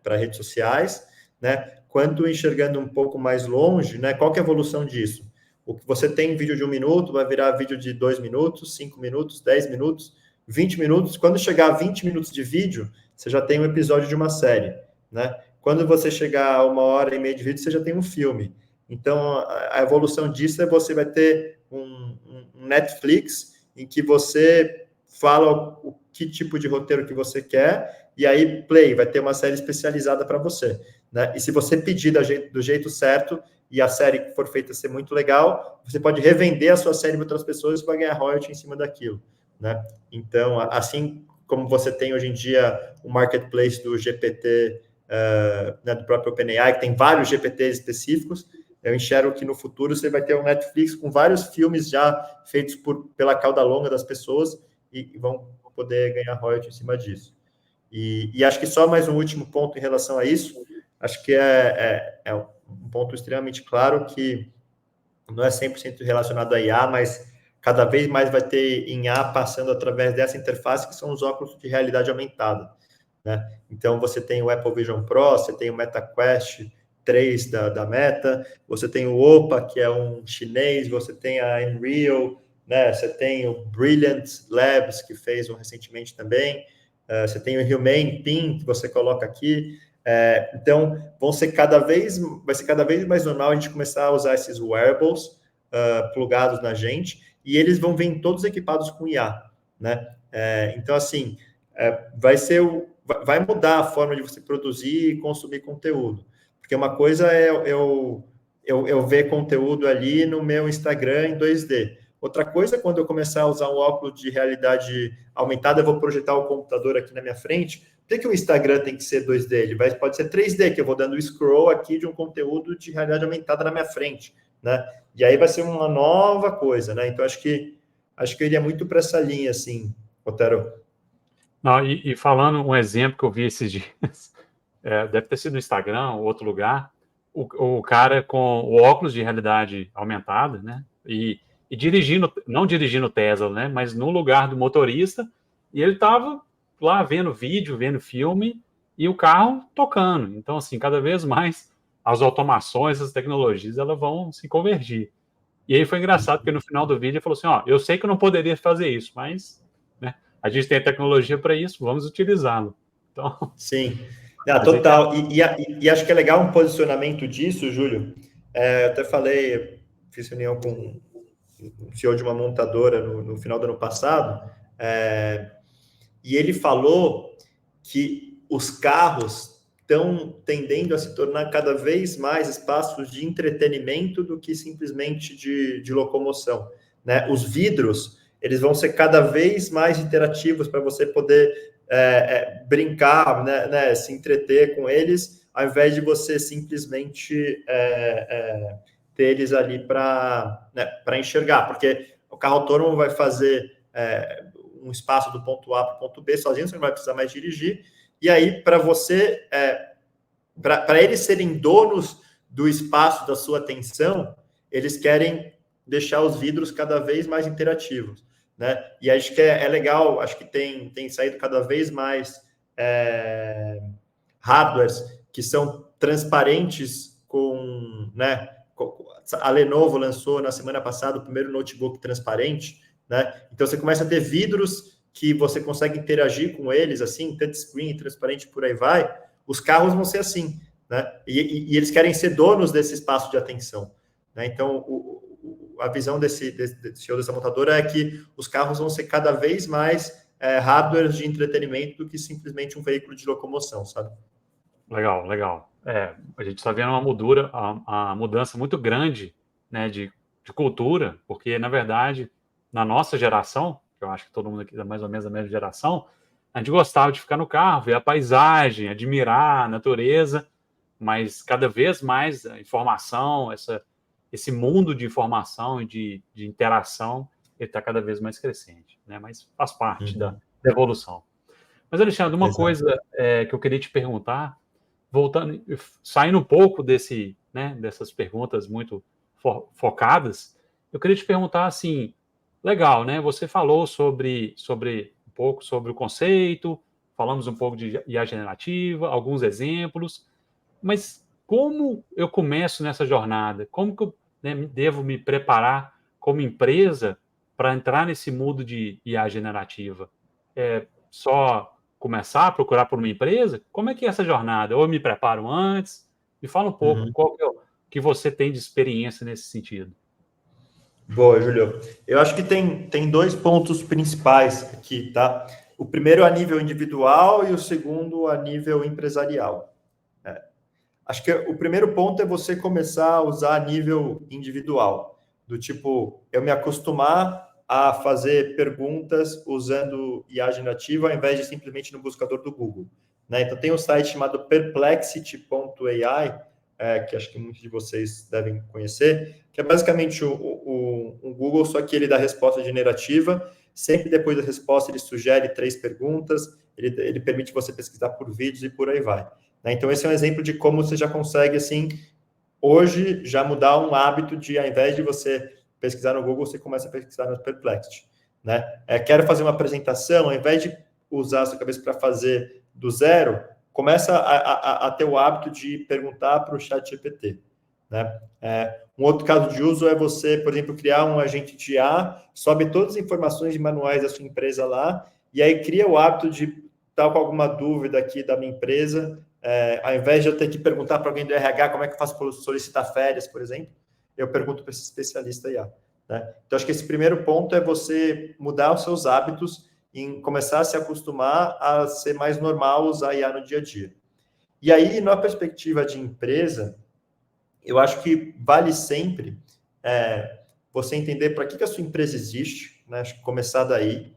redes sociais, né? Quanto enxergando um pouco mais longe, né? Qual que é a evolução disso? O que você tem em vídeo de 1 minuto vai virar vídeo de 2 minutos, 5 minutos, 10 minutos, 20 minutos. Quando chegar a 20 minutos de vídeo, você já tem um episódio de uma série, né? Quando você chegar a 1h30 de vídeo, você já tem um filme. Então, a evolução disso é você vai ter um Netflix em que você fala o que tipo de roteiro que você quer, e aí play, vai ter uma série especializada para você, né? E se você pedir do jeito certo, e a série que for feita ser muito legal, você pode revender a sua série para outras pessoas e vai ganhar royalty em cima daquilo, né? Então, assim como você tem hoje em dia o marketplace do GPT, né, do próprio OpenAI, que tem vários GPTs específicos, eu enxergo que no futuro você vai ter um Netflix com vários filmes já feitos pela cauda longa das pessoas, e vão poder ganhar royalties em cima disso. E acho que só mais um último ponto em relação a isso, acho que é um ponto extremamente claro que não é 100% relacionado a IA, mas cada vez mais vai ter em IA passando através dessa interface, que são os óculos de realidade aumentada, né? Então, você tem o Apple Vision Pro, você tem o MetaQuest 3 da Meta, você tem o Opa, que é um chinês, você tem a Unreal, né? Você tem o Brilliant Labs, que fez um recentemente também, você tem o Humane Pin, que você coloca aqui. Então, vai ser cada vez mais normal a gente começar a usar esses wearables plugados na gente, e eles vão vir todos equipados com IA, né? Então, assim, vai mudar a forma de você produzir e consumir conteúdo, porque uma coisa é eu ver conteúdo ali no meu Instagram em 2D, outra coisa é quando eu começar a usar um óculos de realidade aumentada, eu vou projetar o computador aqui na minha frente. Por que o Instagram tem que ser 2D? Ele pode ser 3D, que eu vou dando scroll aqui de um conteúdo de realidade aumentada na minha frente, né? E aí vai ser uma nova coisa, né? Então, acho que eu iria muito para essa linha, assim, Otero. Não, e falando um exemplo que eu vi esses dias, deve ter sido no Instagram ou outro lugar, o cara com o óculos de realidade aumentada, né? E dirigindo, não dirigindo Tesla, né? Mas no lugar do motorista, e ele estava lá vendo vídeo, vendo filme, e o carro tocando. Então, assim, cada vez mais as automações, as tecnologias, elas vão se convergir. E aí foi engraçado, porque no final do vídeo ele falou assim, ó, eu sei que eu não poderia fazer isso, mas, né, a gente tem a tecnologia para isso, vamos utilizá-lo. Então, sim, total. E acho que é legal um posicionamento disso, Júlio. Eu até falei, fiz reunião com o CEO de uma montadora no final do ano passado, e ele falou que os carros estão tendendo a se tornar cada vez mais espaços de entretenimento do que simplesmente de locomoção, né? Os vidros, eles vão ser cada vez mais interativos para você poder brincar, né, se entreter com eles, ao invés de você simplesmente ter eles ali para enxergar, porque o carro autônomo vai fazer um espaço do ponto A para o ponto B sozinho, você não vai precisar mais dirigir, e aí para você, para eles serem donos do espaço da sua atenção, eles querem deixar os vidros cada vez mais interativos, né? E acho que é legal, acho que tem saído cada vez mais hardwares que são transparentes né? A Lenovo lançou na semana passada o primeiro notebook transparente, né? Então você começa a ter vidros que você consegue interagir com eles, assim, touchscreen, transparente, por aí vai. Os carros vão ser assim, né? E eles querem ser donos desse espaço de atenção, né? Então, a visão desse CEO dessa montadora é que os carros vão ser cada vez mais hardware de entretenimento do que simplesmente um veículo de locomoção, sabe? Legal. A gente está vendo uma mudança muito grande, né, de cultura, porque, na verdade, na nossa geração, que eu acho que todo mundo aqui é mais ou menos da mesma geração, a gente gostava de ficar no carro, ver a paisagem, admirar a natureza, mas cada vez mais a informação, esse mundo de informação e de interação, ele está cada vez mais crescente, né? Mas faz parte da evolução. Mas, Alexandre, uma coisa que eu queria te perguntar, saindo um pouco dessas perguntas muito focadas, eu queria te perguntar assim, legal, né? Você falou um pouco sobre o conceito, falamos um pouco de IA generativa, alguns exemplos, mas como eu começo nessa jornada? Como que eu devo me preparar como empresa para entrar nesse mundo de IA generativa? Só começar a procurar por uma empresa? Como é que é essa jornada? Ou eu me preparo antes? Me fala um pouco qual que você tem de experiência nesse sentido. Boa, Júlio. Eu acho que tem dois pontos principais aqui, tá? O primeiro a nível individual e o segundo a nível empresarial. Acho que o primeiro ponto é você começar a usar a nível individual, do tipo, eu me acostumar a fazer perguntas usando IA generativa ao invés de simplesmente no buscador do Google, né? Então, tem um site chamado perplexity.ai, que acho que muitos de vocês devem conhecer, que é basicamente um Google, só que ele dá resposta generativa. Sempre depois da resposta, ele sugere 3 perguntas, ele permite você pesquisar por vídeos e por aí vai. Então, esse é um exemplo de como você já consegue, assim, hoje, já mudar um hábito de, ao invés de você pesquisar no Google, você começa a pesquisar no Perplexity, né? Quero fazer uma apresentação, ao invés de usar a sua cabeça para fazer do zero, começa a ter o hábito de perguntar para o ChatGPT, né? Um outro caso de uso é você, por exemplo, criar um agente de IA, sobe todas as informações de manuais da sua empresa lá, e aí cria o hábito de estar com alguma dúvida aqui da minha empresa, ao invés de eu ter que perguntar para alguém do RH como é que eu faço para solicitar férias, por exemplo, eu pergunto para esse especialista IA, né? Então, acho que esse primeiro ponto é você mudar os seus hábitos e começar a se acostumar a ser mais normal usar IA no dia a dia. E aí, na perspectiva de empresa, eu acho que vale sempre você entender para que a sua empresa existe, né? Acho que começar daí.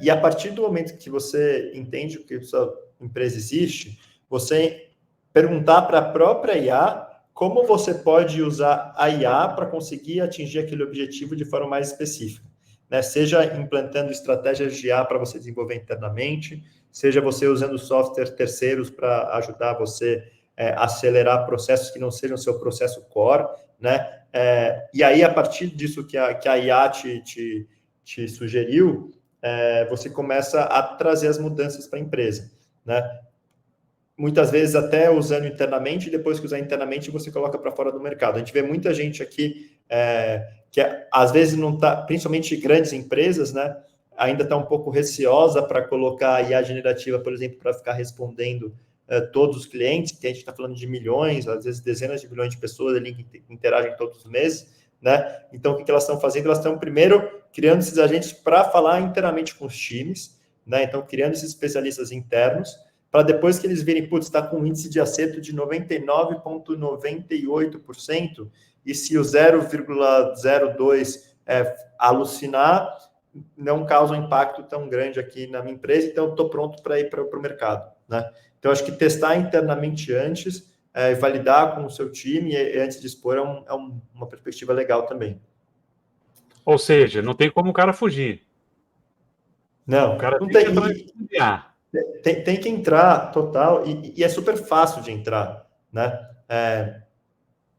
E a partir do momento que você entende que a sua empresa existe, você perguntar para a própria IA como você pode usar a IA para conseguir atingir aquele objetivo de forma mais específica, né? Seja implantando estratégias de IA para você desenvolver internamente, seja você usando software terceiros para ajudar você a acelerar processos que não sejam seu processo core, né? E aí, a partir disso que a IA te sugeriu, você começa a trazer as mudanças para a empresa, né? Muitas vezes até usando internamente, e depois que usar internamente, você coloca para fora do mercado. A gente vê muita gente aqui que às vezes não está, principalmente grandes empresas, né? ainda está um pouco receosa para colocar a IA generativa, por exemplo, para ficar respondendo todos os clientes, que a gente está falando de milhões, às vezes dezenas de milhões de pessoas ali que interagem todos os meses, né? Então, o que elas estão fazendo? Elas estão, primeiro, criando esses agentes para falar inteiramente com os times, né? Então, criando esses especialistas internos, para depois que eles virem, putz, está com um índice de acerto de 99,98%, e se o 0,02 alucinar, não causa um impacto tão grande aqui na minha empresa, então eu estou pronto para ir para o mercado, né? Então, acho que testar internamente antes, validar com o seu time antes de expor uma perspectiva legal também. Ou seja, não tem como o cara fugir. Não, O cara não tem tem. que entrar. Tem que entrar total, e é super fácil de entrar, né?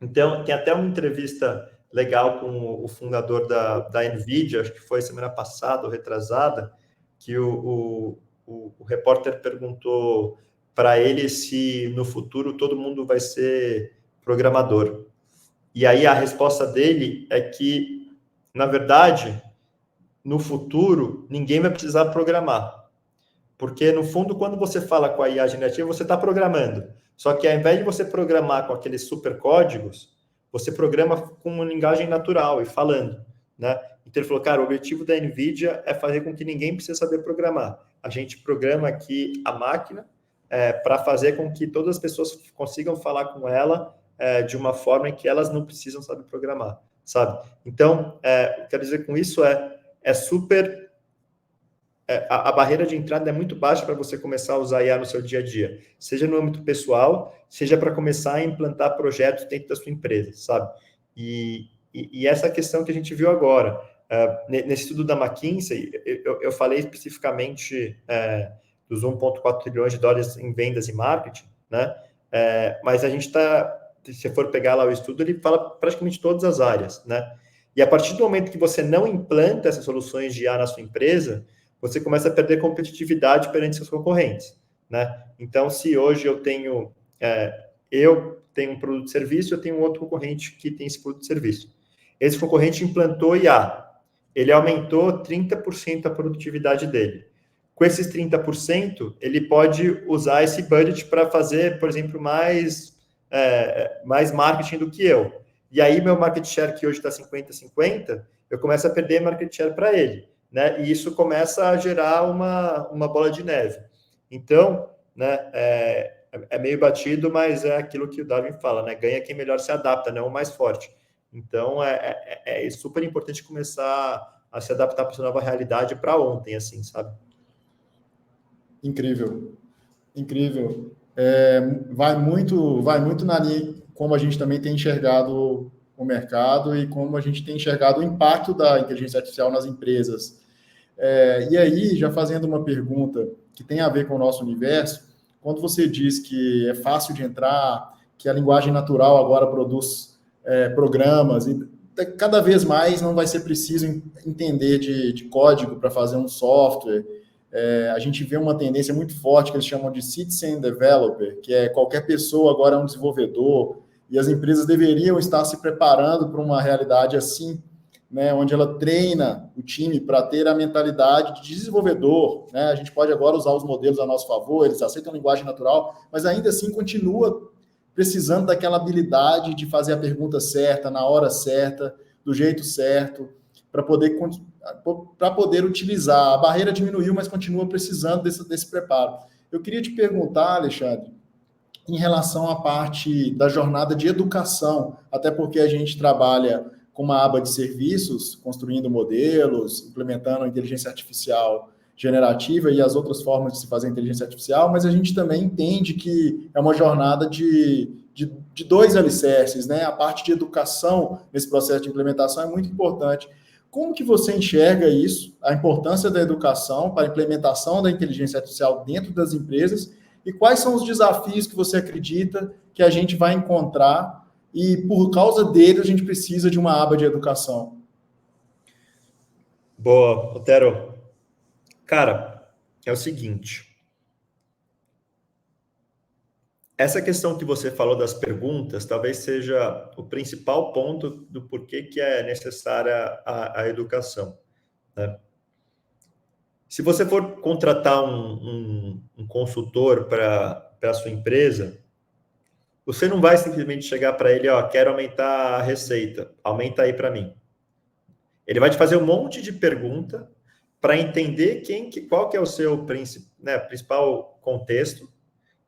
Então, tem até uma entrevista legal com o fundador da NVIDIA, acho que foi semana passada ou retrasada, que o repórter perguntou para ele se no futuro todo mundo vai ser programador. E aí a resposta dele é que, na verdade, no futuro, ninguém vai precisar programar. Porque, no fundo, quando você fala com a IA generativa, você está programando. Só que, ao invés de você programar com aqueles super códigos, você programa com uma linguagem natural e falando, né? Então, ele falou, cara, o objetivo da NVIDIA é fazer com que ninguém precise saber programar. A gente programa aqui a máquina para fazer com que todas as pessoas consigam falar com ela de uma forma em que elas não precisam saber programar, sabe? Então, o que eu quero dizer com isso é super... A barreira de entrada é muito baixa para você começar a usar IA no seu dia a dia, seja no âmbito pessoal, seja para começar a implantar projetos dentro da sua empresa, sabe? E essa questão que a gente viu agora, nesse estudo da McKinsey, eu falei especificamente dos 1,4 trilhões de dólares em vendas e marketing, né? Mas a gente está, se você for pegar lá o estudo, ele fala praticamente todas as áreas, né? E a partir do momento que você não implanta essas soluções de IA na sua empresa, você começa a perder competitividade perante seus concorrentes, né? Então, se hoje eu tenho um produto de serviço, eu tenho um outro concorrente que tem esse produto de serviço. Esse concorrente implantou IA, ele aumentou 30% a produtividade dele. Com esses 30%, ele pode usar esse budget para fazer, por exemplo, mais marketing do que eu. E aí, meu market share, que hoje está 50-50, eu começo a perder market share para ele, né? E isso começa a gerar uma bola de neve. Então, né, é meio batido, mas é aquilo que o Darwin fala, né? Ganha quem melhor se adapta, não o mais forte. Então, é super importante começar a se adaptar para essa nova realidade para ontem, assim, sabe? Incrível, incrível. Vai muito na linha como a gente também tem enxergado o mercado e como a gente tem enxergado o impacto da inteligência artificial nas empresas. E aí, já fazendo uma pergunta que tem a ver com o nosso universo, quando você diz que é fácil de entrar, que a linguagem natural agora produz programas, e cada vez mais não vai ser preciso entender de código para fazer um software. A gente vê uma tendência muito forte que eles chamam de citizen developer, que é qualquer pessoa agora é um desenvolvedor, e as empresas deveriam estar se preparando para uma realidade assim, né, onde ela treina o time para ter a mentalidade de desenvolvedor, né? A gente pode agora usar os modelos a nosso favor, eles aceitam a linguagem natural, mas ainda assim continua precisando daquela habilidade de fazer a pergunta certa, na hora certa, do jeito certo, para poder utilizar. A barreira diminuiu, mas continua precisando desse preparo. Eu queria te perguntar, Alexandre, em relação à parte da jornada de educação, até porque a gente trabalha com uma aba de serviços, construindo modelos, implementando a inteligência artificial generativa e as outras formas de se fazer inteligência artificial, mas a gente também entende que é uma jornada de dois alicerces, né? A parte de educação nesse processo de implementação é muito importante. Como que você enxerga isso, a importância da educação para a implementação da inteligência artificial dentro das empresas e quais são os desafios que você acredita que a gente vai encontrar e, por causa dele, a gente precisa de uma aba de educação? Boa, Otero. Cara, é o seguinte. Essa questão que você falou das perguntas talvez seja o principal ponto do porquê que é necessária a educação, né? Se você for contratar um consultor para a sua empresa, você não vai simplesmente chegar para ele, ó, quero aumentar a receita, aumenta aí para mim. Ele vai te fazer um monte de pergunta para entender qual que é o seu principal contexto,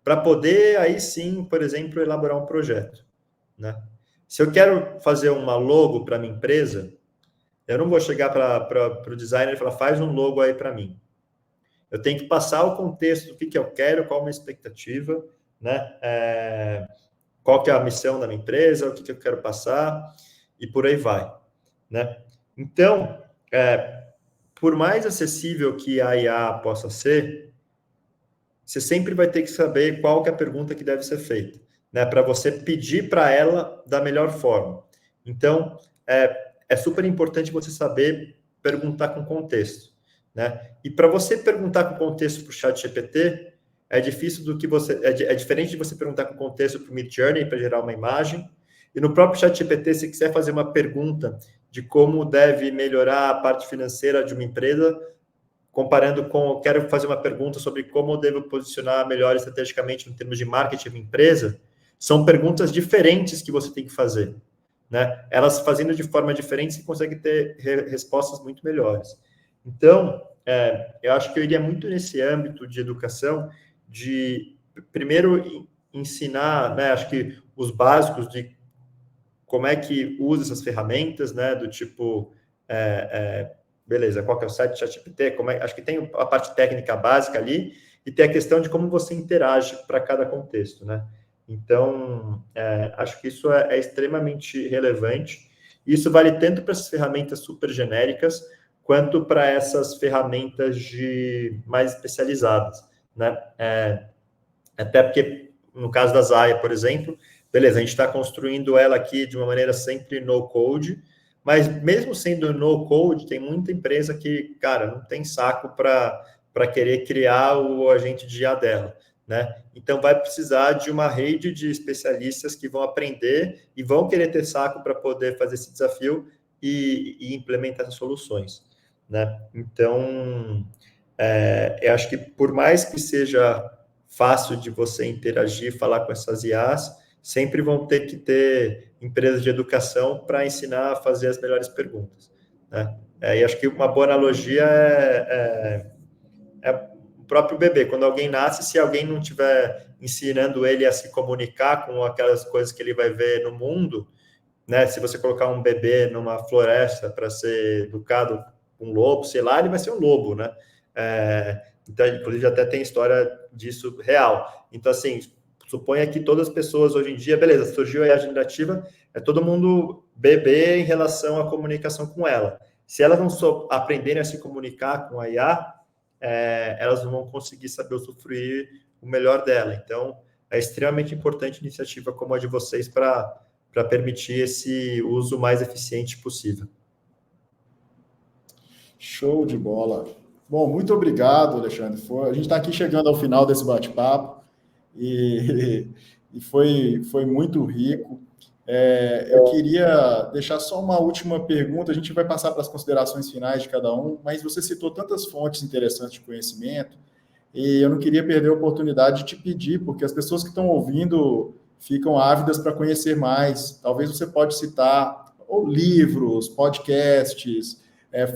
para poder, aí sim, por exemplo, elaborar um projeto. Né? Se eu quero fazer uma logo para minha empresa, eu não vou chegar para o designer e falar, faz um logo aí para mim. Eu tenho que passar o contexto do que eu quero, qual a minha expectativa, né? Qual que é a missão da minha empresa, o que eu quero passar, e por aí vai. Né? Então, por mais acessível que a IA possa ser, você sempre vai ter que saber qual que é a pergunta que deve ser feita, né? Para você pedir para ela da melhor forma. Então, é super importante você saber perguntar com contexto, né? E para você perguntar com contexto para o ChatGPT, é diferente de você perguntar com contexto para o Midjourney para gerar uma imagem. E no próprio ChatGPT, se quiser fazer uma pergunta de como deve melhorar a parte financeira de uma empresa, comparando com, quero fazer uma pergunta sobre como eu devo posicionar melhor estrategicamente em termos de marketing de empresa, são perguntas diferentes que você tem que fazer. Né? Elas fazendo de forma diferente, você consegue ter respostas muito melhores. Então, eu acho que eu iria muito nesse âmbito de educação, de primeiro ensinar, né, acho que os básicos de como é que usa essas ferramentas, né, do tipo, beleza, qual que é o site do ChatGPT, acho que tem a parte técnica básica ali, e tem a questão de como você interage para cada contexto, né? Então, acho que isso é extremamente relevante. Isso vale tanto para essas ferramentas super genéricas, quanto para essas ferramentas mais especializadas, né? Até porque, no caso da Zaya, por exemplo, beleza, a gente está construindo ela aqui de uma maneira sempre no-code, mas mesmo sendo no-code, tem muita empresa que, cara, não tem saco para querer criar o agente de IA dela, né? Então, vai precisar de uma rede de especialistas que vão aprender e vão querer ter saco para poder fazer esse desafio e implementar essas soluções, né? Então, eu acho que por mais que seja fácil de você interagir, falar com essas IAs, sempre vão ter que ter empresas de educação para ensinar a fazer as melhores perguntas. Né? E acho que uma boa analogia é o próprio bebê. Quando alguém nasce, se alguém não estiver ensinando ele a se comunicar com aquelas coisas que ele vai ver no mundo, né? Se você colocar um bebê numa floresta para ser educado com um lobo, sei lá, ele vai ser um lobo, né? Então, inclusive, até tem história disso real. Então, assim, suponha que todas as pessoas hoje em dia, beleza, surgiu a IA generativa, todo mundo bebê em relação à comunicação com ela. Se elas não aprenderem a se comunicar com a IA, elas não vão conseguir saber usufruir o melhor dela. Então, é extremamente importante iniciativa como a de vocês para permitir esse uso mais eficiente possível. Show de bola. Bom, muito obrigado, Alexandre. A gente está aqui chegando ao final desse bate-papo e foi muito rico. Eu queria deixar só uma última pergunta, a gente vai passar para as considerações finais de cada um, mas você citou tantas fontes interessantes de conhecimento e eu não queria perder a oportunidade de te pedir, porque as pessoas que estão ouvindo ficam ávidas para conhecer mais. Talvez você pode citar ou livros, podcasts,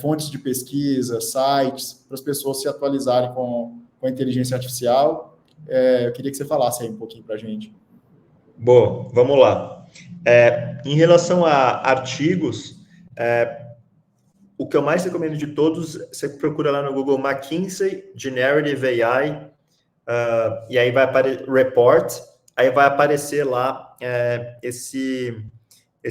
fontes de pesquisa, sites, para as pessoas se atualizarem com a inteligência artificial. Eu queria que você falasse aí um pouquinho para a gente. Bom, vamos lá. Em relação a artigos, o que eu mais recomendo de todos, você procura lá no Google McKinsey Generative AI, e aí vai aparecer Report, aí vai aparecer lá esse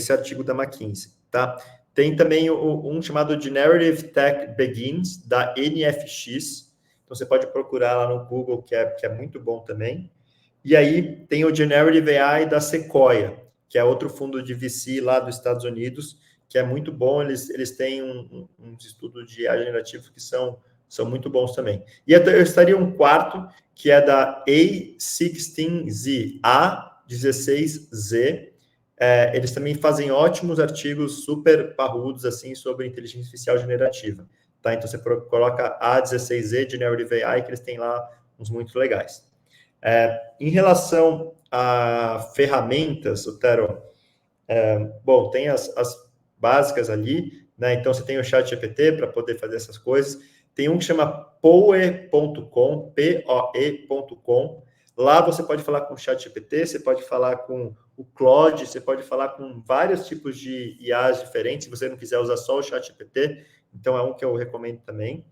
artigo da McKinsey, tá? Tem também um chamado Generative Tech Begins, da NFX. Então, você pode procurar lá no Google, que é muito bom também. E aí, tem o Generative AI da Sequoia, que é outro fundo de VC lá dos Estados Unidos, que é muito bom. Eles têm um estudo de AI generativo que são muito bons também. E eu estaria um quarto, que é da A16Z, A16Z. Eles também fazem ótimos artigos super parrudos, assim, sobre inteligência artificial generativa. tá? Então você coloca A16Z Generative AI, que eles têm lá uns muito legais. Em relação a ferramentas, Otero, bom, tem as básicas ali, né? Então você tem o ChatGPT para poder fazer essas coisas. Tem um que chama poe.com, P-O-E.com. Lá você pode falar com o ChatGPT, você pode falar com o Claude, você pode falar com vários tipos de IAs diferentes, se você não quiser usar só o ChatGPT, então é um que eu recomendo também.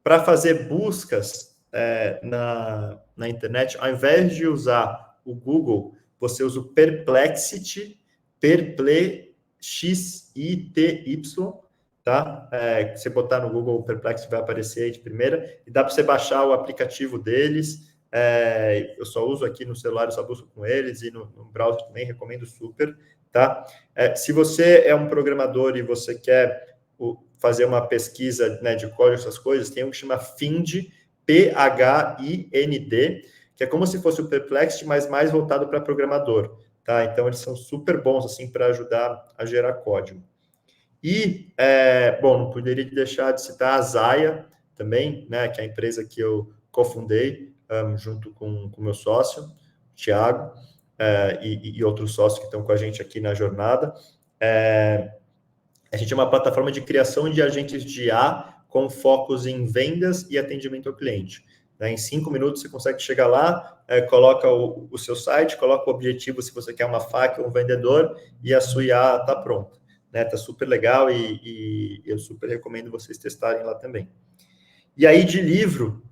Para fazer buscas na internet, ao invés de usar o Google, você usa o Perplexity, Perplexity, tá? Você botar no Google o Perplexity vai aparecer aí de primeira, e dá para você baixar o aplicativo deles. Eu só uso aqui no celular, eu só busco com eles, e no browser também, recomendo super, tá? Se você é um programador e você quer fazer uma pesquisa, né, de código, essas coisas, tem um que chama Phind, P-H-I-N-D, que é como se fosse o Perplexity, mas mais voltado para programador, tá? Então, eles são super bons, assim, para ajudar a gerar código. E, bom, não poderia deixar de citar a Zaya também, né, que é a empresa que eu cofundei, junto com o meu sócio, o Thiago, e outros sócios que estão com a gente aqui na jornada. A gente é uma plataforma de criação de agentes de IA com focos em vendas e atendimento ao cliente. Em 5 minutos você consegue chegar lá, coloca o seu site, coloca o objetivo se você quer uma FAQ ou um vendedor, e a sua IA está pronta. Está super legal e eu super recomendo vocês testarem lá também. E aí, de livro,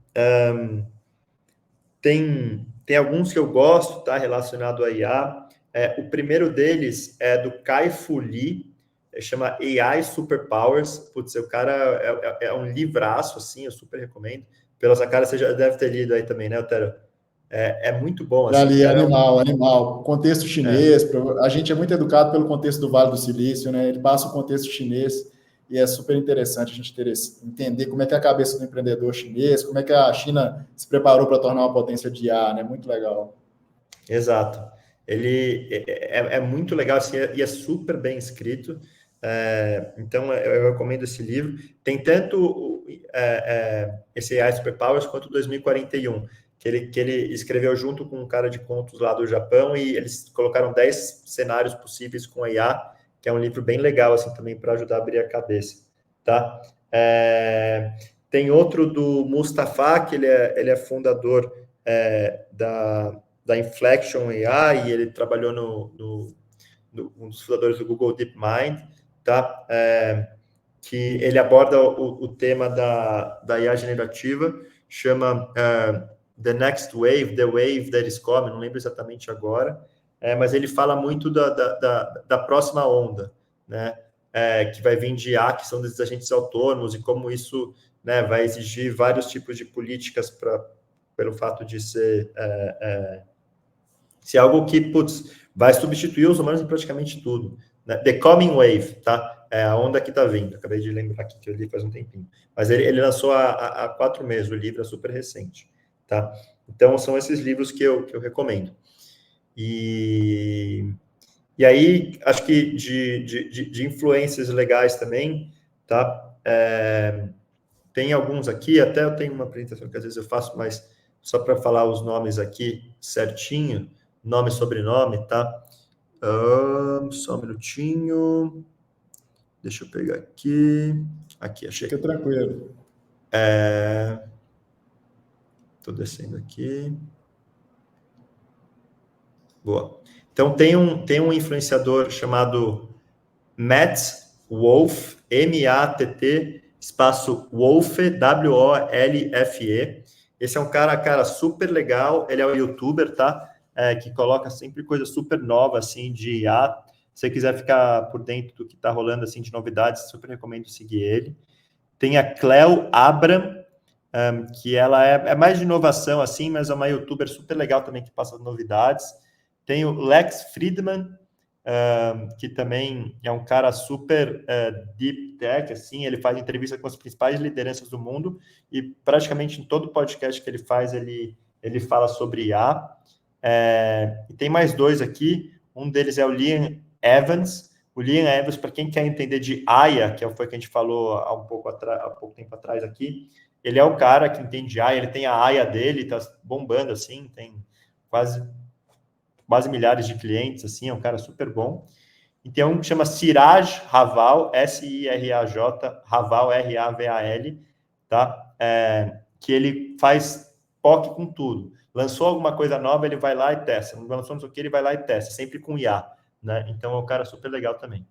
tem alguns que eu gosto, tá, relacionado a IA. O primeiro deles é do Kai-Fu Lee, chama AI Superpowers. Putz, o cara é um livraço, assim, eu super recomendo. Pela sua cara, você já deve ter lido aí também, né, Otero? É muito bom. Já assim, li, animal. Contexto chinês, a gente é muito educado pelo contexto do Vale do Silício, né? Ele passa o contexto chinês e é super interessante a gente entender como é que é a cabeça do empreendedor chinês, como é que a China se preparou para tornar uma potência de IA, né? Muito legal. Exato. Ele é muito legal, assim, e é super bem escrito. Então, eu recomendo esse livro. Tem tanto esse AI Superpowers quanto 2041, que ele escreveu junto com um cara de contos lá do Japão, e eles colocaram 10 cenários possíveis com a IA, que é um livro bem legal, assim, também para ajudar a abrir a cabeça, tá? Tem outro do Mustafa, que ele é fundador da Inflection AI, e ele trabalhou um dos fundadores do Google DeepMind, tá? Que ele aborda o tema da IA generativa, chama The Next Wave, The Wave That Is Coming, não lembro exatamente agora, mas ele fala muito da próxima onda, né? Que vai vir de IA, que são desses agentes autônomos, e como isso, né, vai exigir vários tipos de políticas pelo fato de ser algo que, vai substituir os humanos em praticamente tudo. Né? The Coming Wave, tá? É a onda que está vindo. Acabei de lembrar aqui que eu li faz um tempinho. Mas ele lançou há 4 meses, o livro é super recente, tá? Então, são esses livros que eu recomendo. E aí, acho que de influências legais também, tá? Tem alguns aqui, até eu tenho uma apresentação que às vezes eu faço, mas só para falar os nomes aqui certinho, nome e sobrenome, tá? Só um minutinho. Deixa eu pegar aqui. Aqui, achei. Fica tranquilo. Estou descendo aqui. Boa. Então, tem um influenciador chamado Matt Wolfe, M-A-T-T, espaço Wolfe, W-O-L-F-E. Esse é um cara super legal, ele é um youtuber, tá? Que coloca sempre coisa super nova, assim, de IA. Se você quiser ficar por dentro do que está rolando, assim, de novidades, super recomendo seguir ele. Tem a Cleo Abram, que ela é mais de inovação, assim, mas é uma youtuber super legal também, que passa novidades. Tem o Lex Friedman, que também é um cara super deep tech, assim, ele faz entrevista com as principais lideranças do mundo, e praticamente em todo podcast que ele faz, ele fala sobre IA. E tem mais 2 aqui, um deles é o Liam Evans, O Liam Evans, para quem quer entender de AIA, que foi o que a gente falou há pouco tempo atrás aqui, ele é o cara que entende AIA, ele tem a AIA dele, tá bombando assim, tem quase milhares de clientes, assim, é um cara super bom. E tem um que chama Siraj Raval, S-I-R-A-J, Raval, R-A-V-A-L, tá? Que ele faz POC com tudo. Lançou alguma coisa nova, ele vai lá e testa. Não lançou o que, ele vai lá e testa, sempre com IA, né? Então é um cara super legal também.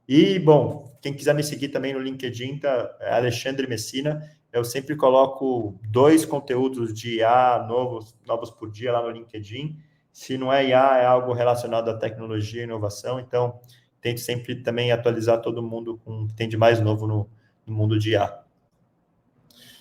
E, bom, quem quiser me seguir também no LinkedIn, tá? É Alexandre Messina. Eu sempre coloco 2 conteúdos de IA novos por dia lá no LinkedIn. Se não é IA, é algo relacionado à tecnologia e inovação. Então, tento sempre também atualizar todo mundo com o que tem de mais novo no mundo de IA.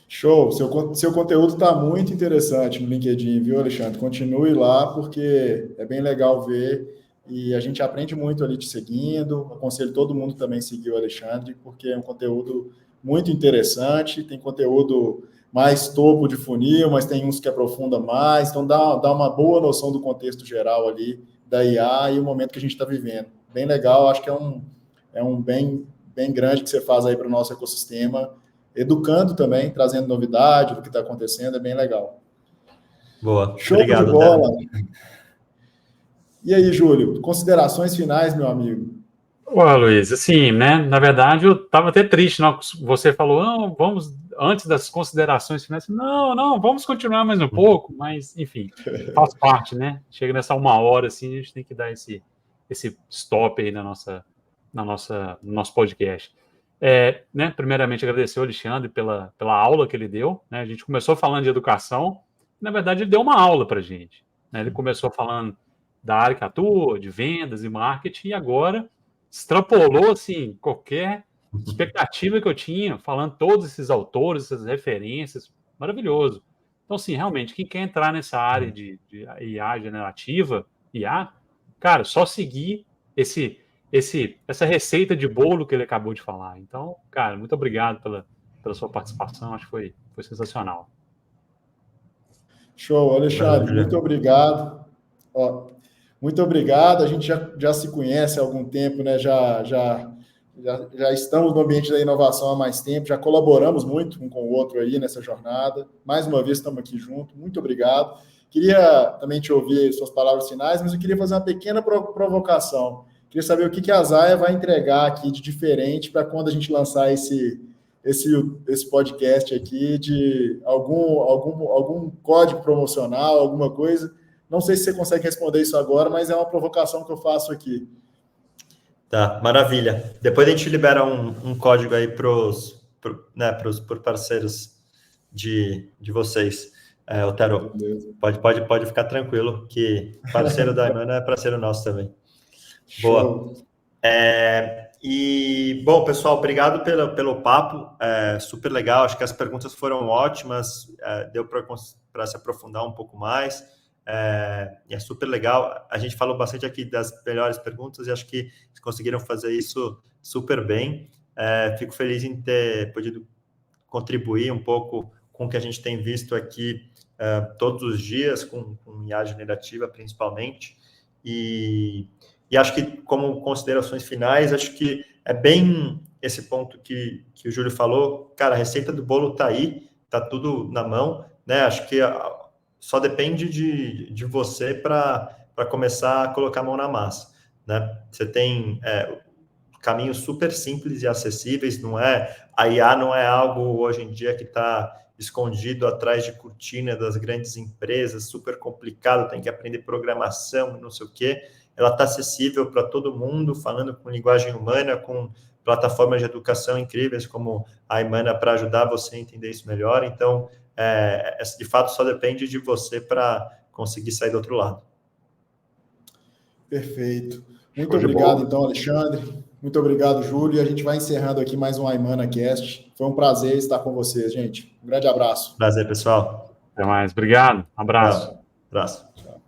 Show! Seu conteúdo está muito interessante no LinkedIn, viu, Alexandre? Continue lá, porque é bem legal ver e a gente aprende muito ali te seguindo. Aconselho todo mundo também seguir o Alexandre, porque é um conteúdo muito interessante. Tem conteúdo mais topo de funil, mas tem uns que aprofunda mais. Então, dá uma boa noção do contexto geral ali da IA e o momento que a gente está vivendo. Bem legal, acho que é um bem grande que você faz aí para o nosso ecossistema, educando também, trazendo novidade do que está acontecendo, é bem legal. Boa, show obrigado, de bola. E aí, Júlio, considerações finais, meu amigo? Ô, Luiz, assim, né, na verdade eu estava até triste, não? Você falou, não, vamos, antes das considerações finais, não, vamos continuar mais um pouco, mas, enfim, faz parte, né? Chega nessa 1 hora, assim, a gente tem que dar esse stop aí no nosso podcast. Né, primeiramente, agradecer ao Alexandre pela aula que ele deu, né? A gente começou falando de educação, na verdade, ele deu uma aula para a gente, né? Ele começou falando da área que atua, de vendas e marketing, e agora extrapolou, assim, qualquer expectativa que eu tinha, falando todos esses autores, essas referências, maravilhoso. Então, assim, realmente, quem quer entrar nessa área de IA generativa, IA, cara, só seguir essa receita de bolo que ele acabou de falar. Então, cara, muito obrigado pela sua participação, acho que foi sensacional. Show, Alexandre, muito obrigado. Muito obrigado, a gente já se conhece há algum tempo, né? Já estamos no ambiente da inovação há mais tempo, já colaboramos muito um com o outro aí nessa jornada. Mais uma vez estamos aqui juntos, muito obrigado. Queria também te ouvir suas palavras finais, mas eu queria fazer uma pequena provocação. Queria saber o que a Zaya vai entregar aqui de diferente para quando a gente lançar esse podcast aqui, de algum código promocional, alguma coisa. Não sei se você consegue responder isso agora, mas é uma provocação que eu faço aqui. Tá, maravilha. Depois a gente libera um código aí para os parceiros de vocês. Otero, pode ficar tranquilo, que parceiro da Imana é parceiro nosso também. Boa. Bom, pessoal, obrigado pelo papo, super legal, acho que as perguntas foram ótimas, deu para se aprofundar um pouco mais, e é super legal, a gente falou bastante aqui das melhores perguntas e acho que conseguiram fazer isso super bem, fico feliz em ter podido contribuir um pouco com o que a gente tem visto aqui todos os dias, com IA generativa principalmente, e acho que, como considerações finais, acho que é bem esse ponto que o Júlio falou. Cara, a receita do bolo está aí, está tudo na mão, né? Acho que só depende de você para começar a colocar a mão na massa, né? Você tem caminhos super simples e acessíveis, a IA não é algo hoje em dia que está escondido atrás de cortina das grandes empresas, super complicado, tem que aprender programação, não sei o quê. Ela está acessível para todo mundo, falando com linguagem humana, com plataformas de educação incríveis como a Imana para ajudar você a entender isso melhor. Então, de fato, só depende de você para conseguir sair do outro lado. Perfeito. Muito obrigado, então, Alexandre. Muito obrigado, Júlio. E a gente vai encerrando aqui mais um Imana Cast. Foi um prazer estar com vocês, gente. Um grande abraço. Prazer, pessoal. Até mais. Obrigado. Abraço. Abraço. Tchau.